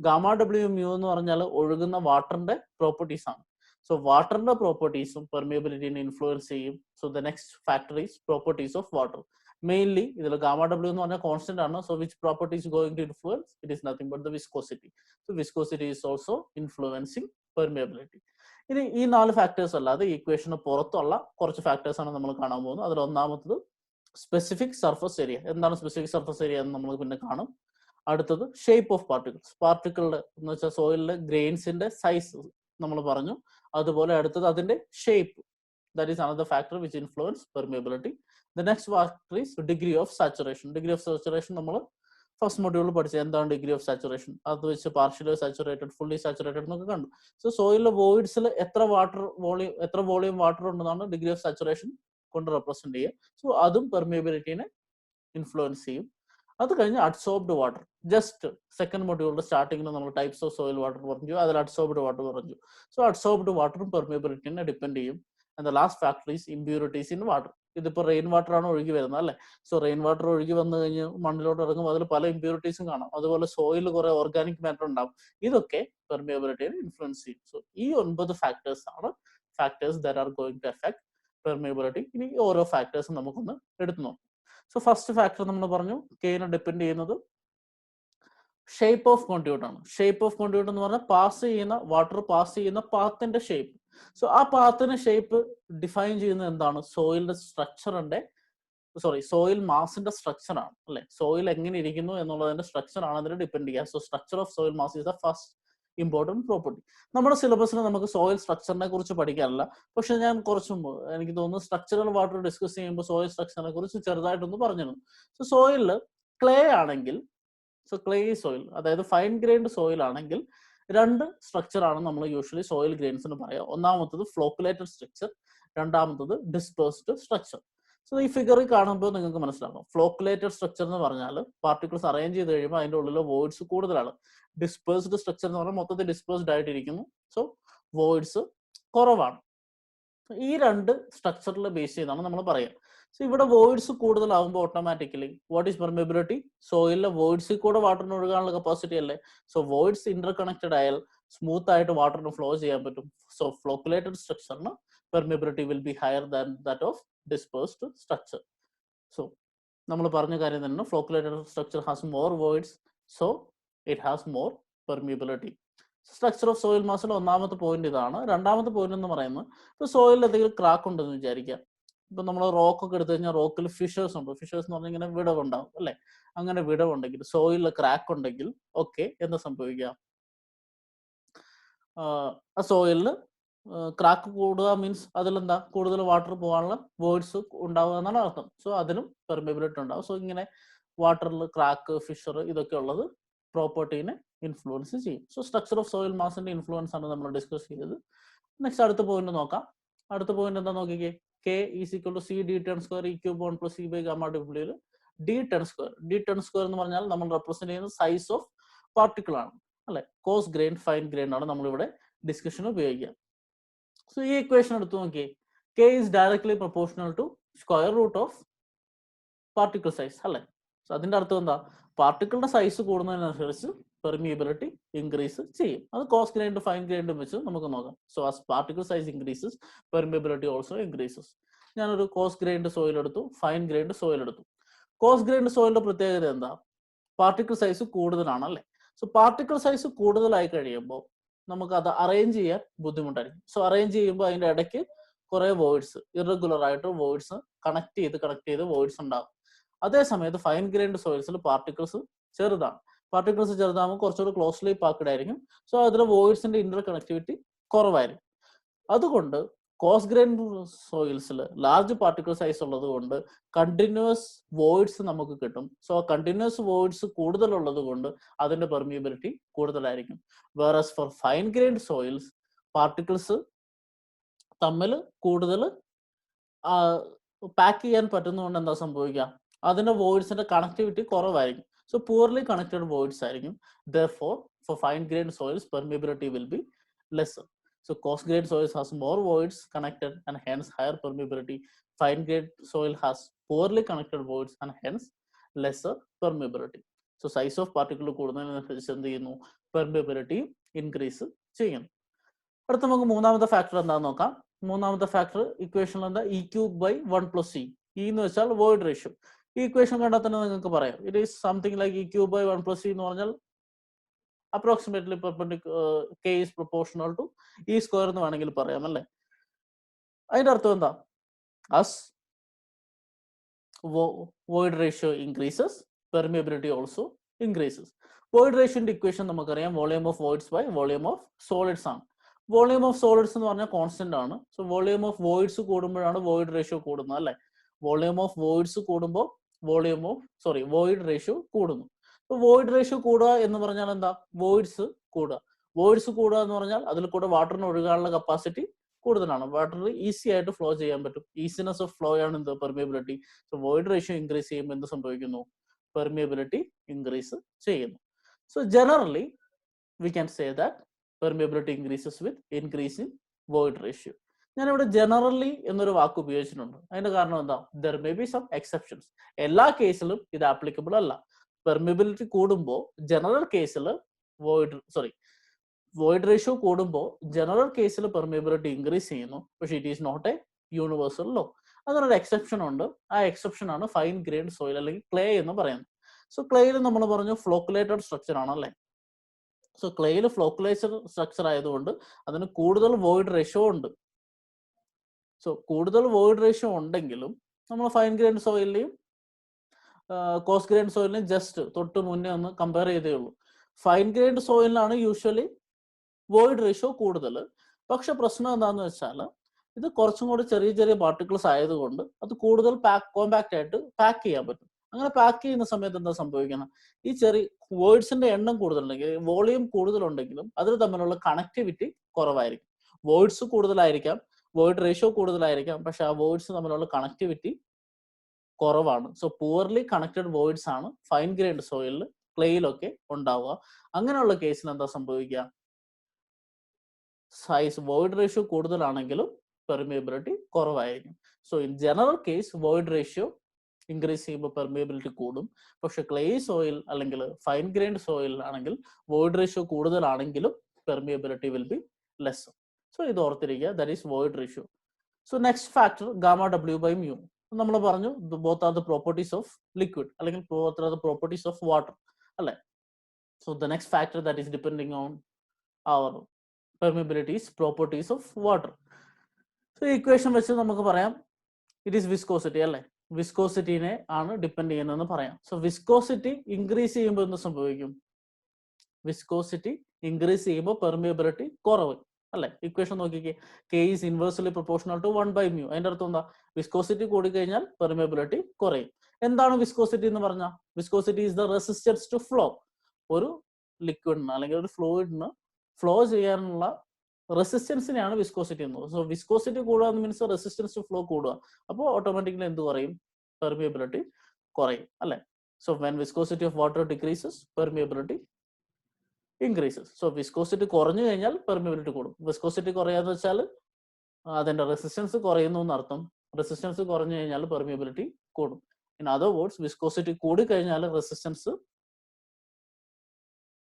ഗാമ ഡബ്ല്യു മ്യൂ എന്ന് പറഞ്ഞാൽ ഒഴുകുന്ന വാട്ടറിന്റെ പ്രോപ്പർട്ടീസ് ആണ്. സോ വാട്ടറിന്റെ പ്രോപ്പർട്ടീസും പെർമിയബിലിറ്റിനെ ഇൻഫ്ലുവൻസ് ചെയ്യും. So the next factor is properties of water. Mainly ഇതിൽ ഗാമ ഡബ്ല്യു എന്ന് പറഞ്ഞാൽ കോൺസ്റ്റന്റ് ആണ്. So which properties going to influence? It is nothing but the viscosity. So viscosity is also influencing permeability. ഇനി ഈ 4 factors അല്ലാതെ ഈക്വേഷന് പുറത്തുള്ള കുറച്ച് factors ആണ് നമ്മൾ കാണാൻ പോകുന്നത്. അതിൽ ഒന്നാമത്തത് സ്പെസിഫിക് സർഫസ് ഏരിയ. എന്താണ് സ്പെസിഫിക് സർഫസ് ഏരിയ എന്ന് നമ്മൾ പിന്നെ കാണും. അടുത്തത് ഷേപ്പ് ഓഫ് പാർട്ടിക്കിൾസ്. പാർട്ടിക്കിളുടെ എന്ന് വെച്ചാൽ സോയിലിലെ ഗ്രെയിൻസിന്റെ സൈസ് നമ്മൾ പറഞ്ഞു. അതുപോലെ അടുത്തത് അതിന്റെ shape. That is another factor which influence permeability. The next factor is degree of saturation. Degree of saturation നമ്മൾ ഫസ്റ്റ് മൊഡ്യൂളിൽ പഠിച്ചത്. എന്താണ് ഡിഗ്രി ഓഫ് സാച്ചുറേഷൻ? അത് വെച്ച് പാർഷ്യലി സാച്ചുറേറ്റഡ്, ഫുള്ളി സാച്ചുറേറ്റഡ് എന്നൊക്കെ കണ്ടു. സോ സോയിലിലെ വോയിഡ്സിൽ എത്ര വോളിയം വാട്ടർ ഉണ്ടെന്നാണ് ഡിഗ്രി ഓഫ് സാച്ചുറേഷൻ കൊണ്ട് റെപ്രസെന്റ് ചെയ്യുക. സോ അതും പെർമിയബിലിറ്റിനെ ഇൻഫ്ലുവൻസ് ചെയ്യും. അത് കഴിഞ്ഞ് അഡ്സോർബ്ഡ് വാട്ടർ. ജസ്റ്റ് സെക്കൻഡ് മൊഡ്യൂളിന്റെ സ്റ്റാർട്ടിങ്ങിൽ നമ്മൾ ടൈപ്സ് ഓഫ് സോയിൽ വാട്ടർ പറഞ്ഞു, അതിൽ അഡ്സോർബ്ഡ് വാട്ടർ പറഞ്ഞു. സോ അഡ്സോർബ്ഡ് വാട്ടറും പെർമിയബിലിറ്റിനെ ഡിപ്പെൻഡ് ചെയ്യും. And the last factor is impurities in water. ഇതിപ്പോൾ റെയിൻ വാട്ടർ ആണ് ഒഴുകി വരുന്നത് അല്ലേ. സോ റെയിൻ വാട്ടർ ഒഴുകി വന്നു കഴിഞ്ഞ് മണ്ണിലോട്ട് ഇറങ്ങും, അതിൽ പല ഇമ്പ്യൂരിറ്റീസും കാണാം. അതുപോലെ സോയിൽ കുറെ ഓർഗാനിക് മാറ്റർ ഉണ്ടാവും. ഇതൊക്കെ പെർമിയബിലിറ്റിയെ ഇൻഫ്ലുവൻസ് ചെയ്യും. സോ ഈ 9 ഫാക്ടേഴ്സ് ആണ് factors that are going to affect permeability. ഇനി ഓരോ ഫാക്ടേഴ്സും നമുക്കൊന്ന് എടുത്തു നോക്കാം. സോ ഫസ്റ്റ് ഫാക്ടർ നമ്മൾ പറഞ്ഞു കെയിനെ ഡിപ്പെൻഡ് ചെയ്യുന്നത് ഷേപ്പ് ഓഫ് കോണ്ടിയൂട്ട് ആണ്. ഷേപ്പ് ഓഫ് കോണ്ടിയൂട്ട് എന്ന് പറഞ്ഞാൽ പാസ് ചെയ്യുന്ന വാട്ടർ പാസ് ചെയ്യുന്ന പാത്തിന്റെ ഷേപ്പ്. സോ ആ പാത്തിന്റെ ഷേപ്പ് ഡിഫൈൻ ചെയ്യുന്നത് എന്താണ്? സോയിലിന്റെ സ്ട്രക്ചറിന്റെ സോയിൽ മാസിന്റെ സ്ട്രക്ചർ ആണ് അല്ലെ. സോയിൽ എങ്ങനെ ഇരിക്കുന്നു എന്നുള്ളതിന്റെ സ്ട്രക്ചർ ആണ് അതിന് ഡിപ്പെൻഡ് ചെയ്യുക. So structure of soil mass is the first important property. നമ്മുടെ സിലബസിൽ നമുക്ക് സോയിൽ സ്ട്രക്ചറിനെ കുറിച്ച് പഠിക്കാറില്ല. പക്ഷെ ഞാൻ എനിക്ക് തോന്നുന്നു സ്ട്രക്ചറൽ വാട്ടർ ഡിസ്കസ് ചെയ്യുമ്പോൾ സോയിൽ സ്ട്രക്ചറിനെ കുറിച്ച് ചെറുതായിട്ടൊന്ന് പറഞ്ഞിരുന്നു. സോ സോയിലിൽ ക്ലേ ആണെങ്കിൽ, ക്ലേ സോയിൽ അതായത് ഫൈൻ ഗ്രെയിൻഡ് സോയിൽ ആണെങ്കിൽ രണ്ട് സ്ട്രക്ചർ ആണ് നമ്മൾ യൂഷ്വലി സോയിൽ ഗ്രെയിൻസിന് പറയുക. ഒന്നാമത്തത് ഫ്ലോക്കുലേറ്റഡ് സ്ട്രക്ചർ, രണ്ടാമത്തത് ഡിസ്പേഴ്സ്ഡ് സ്ട്രക്ചർ. സോ ഈ ഫിഗറിൽ കാണുമ്പോൾ നിങ്ങൾക്ക് മനസ്സിലാകും. ഫ്ലോക്കുലേറ്റഡ് സ്ട്രക്ചർ എന്ന് പറഞ്ഞാൽ പാർട്ടിക്കിൾസ് അറേഞ്ച് ചെയ്ത് കഴിയുമ്പോൾ അതിൻ്റെ ഉള്ളിൽ വോയിഡ്സ് കൂടുതലാണ്. ഡിസ്പേഴ്സ്ഡ് സ്ട്രക്ചർ എന്ന് പറഞ്ഞാൽ മൊത്തത്തിൽ ഡിസ്പേഴ്സ്ഡ് ആയിട്ടിരിക്കുന്നു. സോ വോയിഡ്സ് കുറവാണ്. ഈ രണ്ട് സ്ട്രക്ചറിൽ ബേസ് ചെയ്താണ് നമ്മൾ പറയുക. സോ ഇവിടെ വോയിഡ്സ് കൂടുതലാവുമ്പോൾ ഓട്ടോമാറ്റിക്കലി വാട്ട് ഈസ് പെർമിയബിലിറ്റി? സോയിലിലെ വോയിഡ്സിൽ കൂടെ വാട്ടറിന് ഒഴുകാനുള്ള കപ്പാസിറ്റി അല്ലേ. സോ വോയിഡ്സ് ഇന്റർ കണക്റ്റഡ് ആയാൽ സ്മൂത്ത് ആയിട്ട് വാട്ടറിന് ഫ്ലോ ചെയ്യാൻ പറ്റും. സോ ഫ്ലോക്കുലേറ്റഡ് സ്ട്രക്ചറിന് permeability will be higher than that of dispersed structure. So നമ്മൾ പറഞ്ഞ കാര്യം തന്നെ, flocculated structure has more voids, so it has more permeability. Structure of soil മാസിൽ ഒന്നാമത്തെ പോയിന്റ് ഇതാണ്. രണ്ടാമത്തെ പോയിന്റ് എന്ന് പറയുന്നത്, ഇപ്പോൾ സോയിലിൽ എന്തെങ്കിലും ക്രാക്ക് ഉണ്ടെന്ന് വിചാരിക്കാം. ഇപ്പൊ നമ്മൾ റോക്കൊക്കെ എടുത്തു കഴിഞ്ഞാൽ റോക്കിൽ ഫിഷേഴ്സ് ഉണ്ട്. ഫിഷേഴ്സ് എന്ന് പറഞ്ഞാൽ ഇങ്ങനെ വിടവുണ്ടാവും അല്ലെ. അങ്ങനെ വിടവുണ്ടെങ്കിൽ, സോയിലിൽ ക്രാക്ക് ഉണ്ടെങ്കിൽ ഓക്കെ എന്താ സംഭവിക്കുക? ആ സോയിലിൽ ക്രാക്ക് കൂടുക മീൻസ് അതിലെന്താ കൂടുതൽ വാട്ടർ പോകാനുള്ള വോയിഡ്സ് ഉണ്ടാവുക എന്നാണ് അർത്ഥം. സോ അതിനും പെർമിയബിലിറ്റി ഉണ്ടാവും. സോ ഇങ്ങനെ വാട്ടറിൽ ക്രാക്ക്, ഫിഷർ ഇതൊക്കെ ഉള്ളത് പ്രോപ്പർട്ടീനെ ഇൻഫ്ലുവൻസ് ചെയ്യും. സോ സ്ട്രക്ചർ ഓഫ് സോയിൽ മാസിന്റെ ഇൻഫ്ലുവൻസ് ആണ് നമ്മൾ ഡിസ്കസ് ചെയ്തത്. നെക്സ്റ്റ് അടുത്ത പോയിന്റ് നോക്കാം. അടുത്ത പോയിന്റ് എന്താ നോക്കിക്കേ. K is equal to C d10 square E cube 1 plus C by gamma W. D10 square. D10 square എന്ന് പറഞ്ഞാൽ നമ്മൾ റെപ്രസെന്റ് ചെയ്യുന്ന സൈസ് ഓഫ് പാർട്ടിക്കിൾ ആണ് അല്ലെ. കോസ് ഗ്രെയിൻ, ഫൈൻ ഗ്രെയിൻ ആണ് നമ്മളിവിടെ ഡിസ്കഷൻ ഉപയോഗിക്കുക. സോ ഈ ഇക്വേഷൻ എടുത്തു നോക്കിയേ. K is directly proportional to square root of particle size അല്ലെ. സോ അതിന്റെ അർത്ഥം എന്താ? പാർട്ടിക്കിളിന്റെ സൈസ് കൂടുന്നതിനനുസരിച്ച് പെർമിയബിലിറ്റി ഇൻക്രീസ് ചെയ്യും. അത് കോസ് ഗ്രൈൻഡ് ഫൈൻ ഗ്രൈൻഡും വെച്ച് നമുക്ക് നോക്കാം. So as particle size increases permeability also increases. ഞാനൊരു കോസ് ഗ്രൈൻഡ് സോയിൽ എടുത്തു, ഫൈൻ ഗ്രൈൻഡ് സോയിൽ എടുത്തു. കോസ് ഗ്രൈൻഡ് സോയിലിന്റെ പ്രത്യേകത എന്താ? പാർട്ടിക്കിൾ സൈസ് കൂടുതലാണ് അല്ലെ. സോ പാർട്ടിക്കിൾ സൈസ് കൂടുതലായി കഴിയുമ്പോൾ നമുക്ക് അത് അറേഞ്ച് ചെയ്യാൻ ബുദ്ധിമുട്ടായിരിക്കും. സോ അറേഞ്ച് ചെയ്യുമ്പോൾ അതിന്റെ ഇടയ്ക്ക് കുറെ വോയിഡ്സ്, ഇറഗുലർ ആയിട്ട് വോയിഡ്സ് കണക്ട് ചെയ്ത് വോയിഡ്സ് ഉണ്ടാകും. അതേ സമയത്ത് ഫൈൻ ഗ്രൈൻഡ് സോയിൽസിൽ പാർട്ടിക്കിൾസ് ചെറുതാണ്. പാർട്ടിക്കിൾസ് ചെറുതാകുമ്പോൾ കുറച്ചുകൂടി ക്ലോസ്ലി പാക്ഡ് ആയിരിക്കും. സോ അതിൽ വോയിഡ്സിന്റെ ഇന്റർ കണക്ടിവിറ്റി കുറവായിരിക്കും. അതുകൊണ്ട് കോസ് ഗ്രൈൻഡ് സോയിൽസിൽ ലാർജ് പാർട്ടിക്കിൾ സൈസ് ഉള്ളത് കൊണ്ട് കണ്ടിന്യൂസ് വോയിഡ്സ് നമുക്ക് കിട്ടും. സോ കണ്ടിന്യൂസ് വോയിഡ്സ് കൂടുതലുള്ളത് കൊണ്ട് അതിന്റെ പെർമിയബിലിറ്റി കൂടുതലായിരിക്കും. Whereas for fine grained soils particles തമ്മിൽ കൂടുതൽ പാക്ക് ചെയ്യാൻ പറ്റുന്നതുകൊണ്ട് എന്താ സംഭവിക്കുക? അതിന്റെ വോയിഡ്സിന്റെ കണക്ടിവിറ്റി കുറവായിരിക്കും. So poorly connected voids ആയിരിക്കും. Therefore, for fine grained soils, permeability will be lesser. So coarse grained soils has more voids connected and hence higher permeability. Fine grained soil has poorly connected voids and hence lesser permeability. So size of particle കൂടുന്നതിനനുസരിച്ച് എന്ത് ചെയ്യുന്നു? Permeability increase ചെയ്യുന്നു. അടുത്ത നമുക്ക് മൂന്നാമത്തെ factor എന്താണെന്ന് നോക്കാം. മൂന്നാമത്തെ ഫാക്ടർ ഇക്വേഷനിൽ എന്താ? E cube by 1 + c. E എന്ന് വെച്ചാൽ വോയിഡ് റേഷ്യോ. ഈ ഇക്വേഷൻ കണ്ടാൽ തന്നെ നിങ്ങൾക്ക് പറയാം it is something like E cube by 1 + c എന്ന് പറഞ്ഞാൽ approximately K is proportional to E square എന്ന് വേണമെങ്കിൽ പറയാം അല്ലേ. അതിന്റെ അർത്ഥം എന്താ? as void ratio increases, permeability also increases. void ratio ന്റെ ഇക്വേഷൻ നമുക്കറിയാം volume of voids by volume of solids ആണ്. വോളിയം ഓഫ് സോളിഡ്സ് എന്ന് പറഞ്ഞാൽ കോൺസ്റ്റന്റ് ആണ്. സോ വോളിയം ഓഫ് വോയിഡ്സ് കൂടുമ്പോഴാണ് വോയിഡ് റേഷ്യോ കൂടുന്നത് അല്ലെ. വോളിയം ഓഫ് വോയിഡ്സ് കൂടുമ്പോൾ വോയിഡ് റേഷ്യോ കൂടുന്നു. വോയിഡ് റേഷ്യോ കൂടുക എന്ന് പറഞ്ഞാൽ എന്താ? വോയിഡ്സ് കൂടുക. വോയിഡ്സ് കൂടുക എന്ന് പറഞ്ഞാൽ അതിൽ കൂടെ വാട്ടറിന് ഒഴുകാനുള്ള കപ്പാസിറ്റി കൂടുതലാണ്. വാട്ടർ ഈസി ആയിട്ട് ഫ്ലോ ചെയ്യാൻ പറ്റും. ഈസിനെസ് ഓഫ് ഫ്ലോ ആണ് എന്ത്? Permeability. So void ratio increase ചെയ്യുമ്പോൾ എന്ത് സംഭവിക്കുന്നു? പെർമിയബിലിറ്റി ഇൻക്രീസ് ചെയ്യുന്നു. So generally we can say that permeability increases with increase in void ratio. ഞാനിവിടെ ജനറലി എന്നൊരു വാക്ക് ഉപയോഗിച്ചിട്ടുണ്ട്. അതിന്റെ കാരണം എന്താ? There may be some exceptions. എല്ലാ കേസിലും ഇത് ആപ്ലിക്കബിൾ അല്ല. പെർമിയബിലിറ്റി കൂടുമ്പോൾ ജനറൽ കേസിൽ വോയിഡ് റേഷ്യോ കൂടുമ്പോൾ ജനറൽ കേസിൽ പെർമിയബിലിറ്റി ഇൻക്രീസ് ചെയ്യുന്നു. പക്ഷേ it is not a universal law. അതിനൊരു എക്സെപ്ഷൻ ഉണ്ട്. ആ എക്സെപ്ഷൻ ആണ് ഫൈൻ ഗ്രെയിൻഡ് സോയിൽ അല്ലെങ്കിൽ ക്ലേ എന്ന് പറയുന്നത്. സോ ക്ലേയിൽ നമ്മൾ പറഞ്ഞു ഫ്ലോക്കുലേറ്റഡ് സ്ട്രക്ചർ ആണല്ലേ. സോ ക്ലേയിൽ ഫ്ലോക്കുലേറ്റഡ് സ്ട്രക്ചർ ആയതുകൊണ്ട് അതിന് കൂടുതൽ വോയിഡ് റേഷ്യോ ഉണ്ട്. സോ കൂടുതൽ വോയിഡ് റേഷ്യോ ഉണ്ടെങ്കിലും നമ്മൾ ഫൈൻ ഗ്രെയിൻഡ് സോയിലിനെയും കോസ് ഗ്രെയിൻഡ് സോയിലിനെയും ജസ്റ്റ് തൊട്ട് മുന്നേ ഒന്ന് കമ്പയർ ചെയ്തേ ഉള്ളൂ. ഫൈൻ ഗ്രെയിൻഡ് സോയിലിനാണ് യൂഷ്വലി വോയിഡ് റേഷ്യോ കൂടുതൽ. പക്ഷെ പ്രശ്നം എന്താണെന്ന് വെച്ചാൽ ഇത് കുറച്ചും കൂടി ചെറിയ ചെറിയ പാർട്ടിക്കിൾസ് ആയതുകൊണ്ട് അത് കൂടുതൽ കോമ്പാക്ട് ആയിട്ട് പാക്ക് ചെയ്യാൻ പറ്റും. അങ്ങനെ പാക്ക് ചെയ്യുന്ന സമയത്ത് എന്താ സംഭവിക്കുന്നത്? ഈ ചെറിയ വോയിഡ്സിന്റെ എണ്ണം കൂടുതലുണ്ടെങ്കിൽ, വോളിയം കൂടുതലുണ്ടെങ്കിലും അതിൽ തമ്മിലുള്ള കണക്ടിവിറ്റി കുറവായിരിക്കും. വോയിഡ്സ് കൂടുതലായിരിക്കാം, വോയിഡ് റേഷ്യോ കൂടുതലായിരിക്കാം, പക്ഷെ ആ വോയിഡ്സ് തമ്മിലുള്ള കണക്ടിവിറ്റി കുറവാണ്. സോ പുവർലി കണക്റ്റഡ് വോയിഡ്സ് ആണ് ഫൈൻ ഗ്രെയിൻഡ് സോയിലിൽ, ക്ലേയിലൊക്കെ ഉണ്ടാവുക. അങ്ങനെയുള്ള കേസിൽ എന്താ സംഭവിക്കുക? സൈസ് വോയിഡ് റേഷ്യോ കൂടുതലാണെങ്കിലും പെർമിയബിലിറ്റി കുറവായിരിക്കും. So in general case void ratio increase ചെയ്യുമ്പോൾ പെർമിയബിലിറ്റി കൂടും. പക്ഷെ ക്ലേ സോയിൽ അല്ലെങ്കിൽ ഫൈൻ ഗ്രെയിൻഡ് സോയിൽ ആണെങ്കിൽ വോയിഡ് റേഷ്യോ കൂടുതലാണെങ്കിലും permeability will be less. So ഇത് ഓർത്തിരിക്കുക, that is void ratio. So next factor gamma W by mu. നമ്മൾ പറഞ്ഞു both are the properties of liquid അല്ലെങ്കിൽ both are the properties of water അല്ലെ. So the next factor that is depending on our permeability is properties of water. So equation വെച്ച് നമുക്ക് പറയാം it is viscosity അല്ലെ. വിസ്കോസിറ്റിനെ ആണ് depend ചെയ്യുന്നതെന്ന് പറയാം. So viscosity increase ചെയ്യുമ്പോൾ എന്ത് സംഭവിക്കും? വിസ്കോസിറ്റി ഇൻക്രീസ് ചെയ്യുമ്പോൾ പെർമിയബിലിറ്റി കുറവ് അല്ലെ. ഇക്വേഷൻ നോക്കിക്കേ, K is inversely proportional to 1/μ. അതിന്റെ അർത്ഥം എന്താ? വിസ്കോസിറ്റി കൂടിക്കഴിഞ്ഞാൽ പെർമിയബിലിറ്റി കുറയും. എന്താണ് വിസ്കോസിറ്റി എന്ന് പറഞ്ഞാൽ? Viscosity is the resistance to flow. ഒരു ലിക്വിഡിന് അല്ലെങ്കിൽ ഒരു ഫ്ലൂയിഡിന് ഫ്ലോ ചെയ്യാനുള്ള റെസിസ്റ്റൻസിനെയാണ് വിസ്കോസിറ്റി എന്ന് പറയുന്നത്. സോ വിസ്കോസിറ്റി കൂടുക മീൻസ് റെസിസ്റ്റൻസ് ടു ഫ്ലോ കൂടുക. അപ്പോൾ ഓട്ടോമാറ്റിക്കലി എന്ത് കുറയും? പെർമിയബിലിറ്റി കുറയും അല്ലെ. So when viscosity of water decreases permeability increases. So viscosity കുറഞ്ഞു കഴിഞ്ഞാൽ പെർമിയബിലിറ്റി കൂടും. വിസ്കോസിറ്റി കുറയാന്ന് വെച്ചാൽ അതിന്റെ റെസിസ്റ്റൻസ് കുറയുന്നു എന്നർത്ഥം. റെസിസ്റ്റൻസ് കുറഞ്ഞു കഴിഞ്ഞാൽ പെർമിയബിലിറ്റി കൂടും. ഇൻ അതർ വേർഡ്സ് വിസ്കോസിറ്റി കൂടി കഴിഞ്ഞാൽ റെസിസ്റ്റൻസ്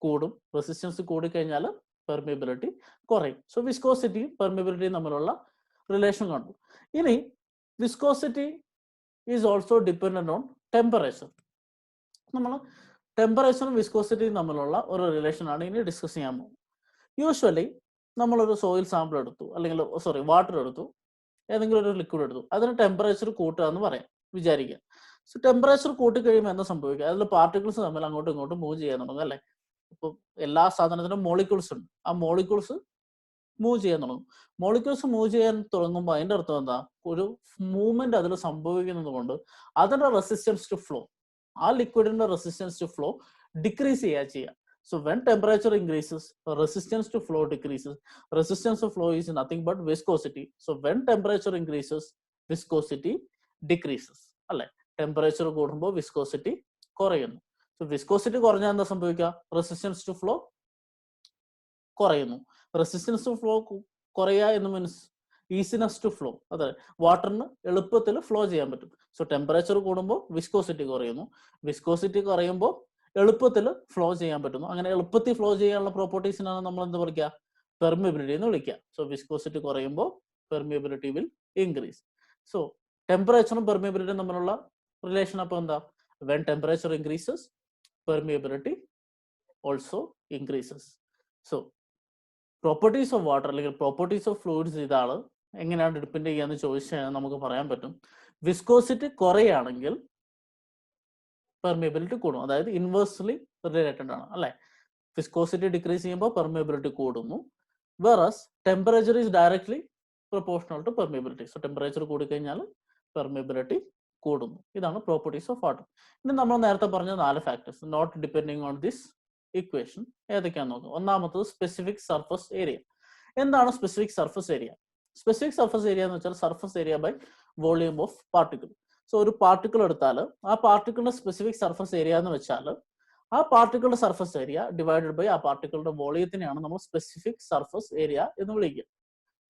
കൂടും, റെസിസ്റ്റൻസ് കൂടി കഴിഞ്ഞാൽ പെർമിയബിലിറ്റി കുറയും. സോ വിസ്കോസിറ്റിയും പെർമിയബിലിറ്റിയും തമ്മിലുള്ള റിലേഷൻ കണ്ടു. ഇനി viscosity is also dependent on temperature. നമ്മൾ ടെമ്പറേച്ചറും വിസ്കോസിറ്റിയും തമ്മിലുള്ള ഒരു റിലേഷൻ ആണ് ഇനി ഡിസ്കസ് ചെയ്യാൻ പോകുന്നത്. യൂഷ്വലി നമ്മളൊരു സോയിൽ സാമ്പിൾ എടുത്തു, അല്ലെങ്കിൽ വാട്ടർ എടുത്തു, ഏതെങ്കിലും ഒരു ലിക്വിഡ് എടുത്തു, അതിന് ടെമ്പറേച്ചർ കൂട്ടുക എന്ന് പറയാം വിചാരിക്കുക. സോ ടെമ്പറേച്ചർ കൂട്ടി കഴിയുമ്പോൾ എന്താ സംഭവിക്കുക? അതിൽ പാർട്ടിക്കിൾസ് തമ്മിൽ അങ്ങോട്ടും ഇങ്ങോട്ടും മൂവ് ചെയ്യാൻ തുടങ്ങും അല്ലെ. ഇപ്പൊ എല്ലാ സാധനത്തിനും മോളിക്യൂൾസ് ഉണ്ട്. ആ മോളിക്യൂൾസ് മൂവ് ചെയ്യാൻ തുടങ്ങും. മോളിക്യൂൾസ് മൂവ് ചെയ്യാൻ തുടങ്ങുമ്പോൾ അതിന്റെ അർത്ഥം എന്താ? ഒരു മൂവ്മെന്റ് അതിൽ സംഭവിക്കുന്നത് കൊണ്ട് അതിന്റെ റെസിസ്റ്റൻസ് ടു ഫ്ലോ, ആ ലിക്വിഡിന്റെ റെസിസ്റ്റൻസ് ടു ഫ്ലോ ഡിക്രീസ് ചെയ്യുക. So when temperature increases, resistance to flow decreases. Resistance to flow is nothing but viscosity. So when temperature increases, viscosity decreases. അല്ലെ, ടെമ്പറേച്ചർ കൂടുമ്പോൾ വിസ്കോസിറ്റി കുറയുന്നു. So viscosity കുറഞ്ഞാൽ എന്താ സംഭവിക്കുക? Resistance to flow കുറയുന്നു. Resistance to flow കുറയുക എന്ന് means easiness to flow. അതെ, വാട്ടറിന് എളുപ്പത്തിൽ ഫ്ലോ ചെയ്യാൻ പറ്റും. സോ ടെമ്പറേച്ചർ കൂടുമ്പോൾ വിസ്കോസിറ്റി കുറയുന്നു. വിസ്കോസിറ്റി കുറയുമ്പോൾ എളുപ്പത്തിൽ ഫ്ലോ ചെയ്യാൻ പറ്റുന്നു. അങ്ങനെ എളുപ്പത്തിൽ ഫ്ലോ ചെയ്യാനുള്ള പ്രോപ്പർട്ടീസിനാണ് നമ്മൾ എന്ത് വിളിക്കുക? പെർമിയബിലിറ്റി എന്ന് വിളിക്കുക. സോ വിസ്കോസിറ്റി കുറയുമ്പോൾ പെർമിയബിലിറ്റി വിൽ ഇൻക്രീസ്. സോ ടെമ്പറേച്ചറും പെർമിയബിലിറ്റിയും തമ്മിലുള്ള റിലേഷൻ അപ്പോൾ എന്താ? When temperature increases permeability also increases. So properties of water അല്ലെങ്കിൽ പ്രോപ്പർട്ടീസ് ഓഫ് ഫ്ലൂയിഡ്സ് ഇതാണ് എങ്ങനെയാണ് ഡിപ്പെൻഡ് ചെയ്യാന്ന് ചോദിച്ചാൽ നമുക്ക് പറയാൻ പറ്റും. വിസ്കോസിറ്റി കുറയാണെങ്കിൽ പെർമിയബിലിറ്റി കൂടും. അതായത് ഇൻവേഴ്സ്ലി റിലേറ്റഡ് ആണ് അല്ലെ. വിസ്കോസിറ്റി ഡിക്രീസ് ചെയ്യുമ്പോൾ പെർമിയബിലിറ്റി കൂടുന്നു. Versus temperature is directly proportional to permeability. So temperature കൂടിക്കഴിഞ്ഞാൽ പെർമിയബിലിറ്റി കൂടുന്നു. ഇതാണ് പ്രോപ്പർട്ടീസ് ഓഫ് വാട്ടർ. ഇനി നമ്മൾ നേരത്തെ പറഞ്ഞ 4 factors not depending on this equation ഏതൊക്കെയാണെന്ന് നോക്കാം. ഒന്നാമത്തത് സ്പെസിഫിക് സർഫസ് ഏരിയ. എന്താണ് specific surface area? Specific surface area എന്ന് വെച്ചാൽ surface area by volume of particle. So ഒരു പാർട്ടിക്കിൾ എടുത്താൽ ആ പാർട്ടിക്കിളിന്റെ സ്പെസിഫിക് സർഫസ് ഏരിയ എന്ന് വെച്ചാൽ ആ പാർട്ടിക്കിളുടെ സർഫസ് ഏരിയ ഡിവൈഡഡ് ബൈ ആ പാർട്ടിക്കിളുടെ വോളിയത്തിനെയാണ് നമ്മൾ സ്പെസിഫിക് സർഫസ് ഏരിയ എന്ന് വിളിക്കുക.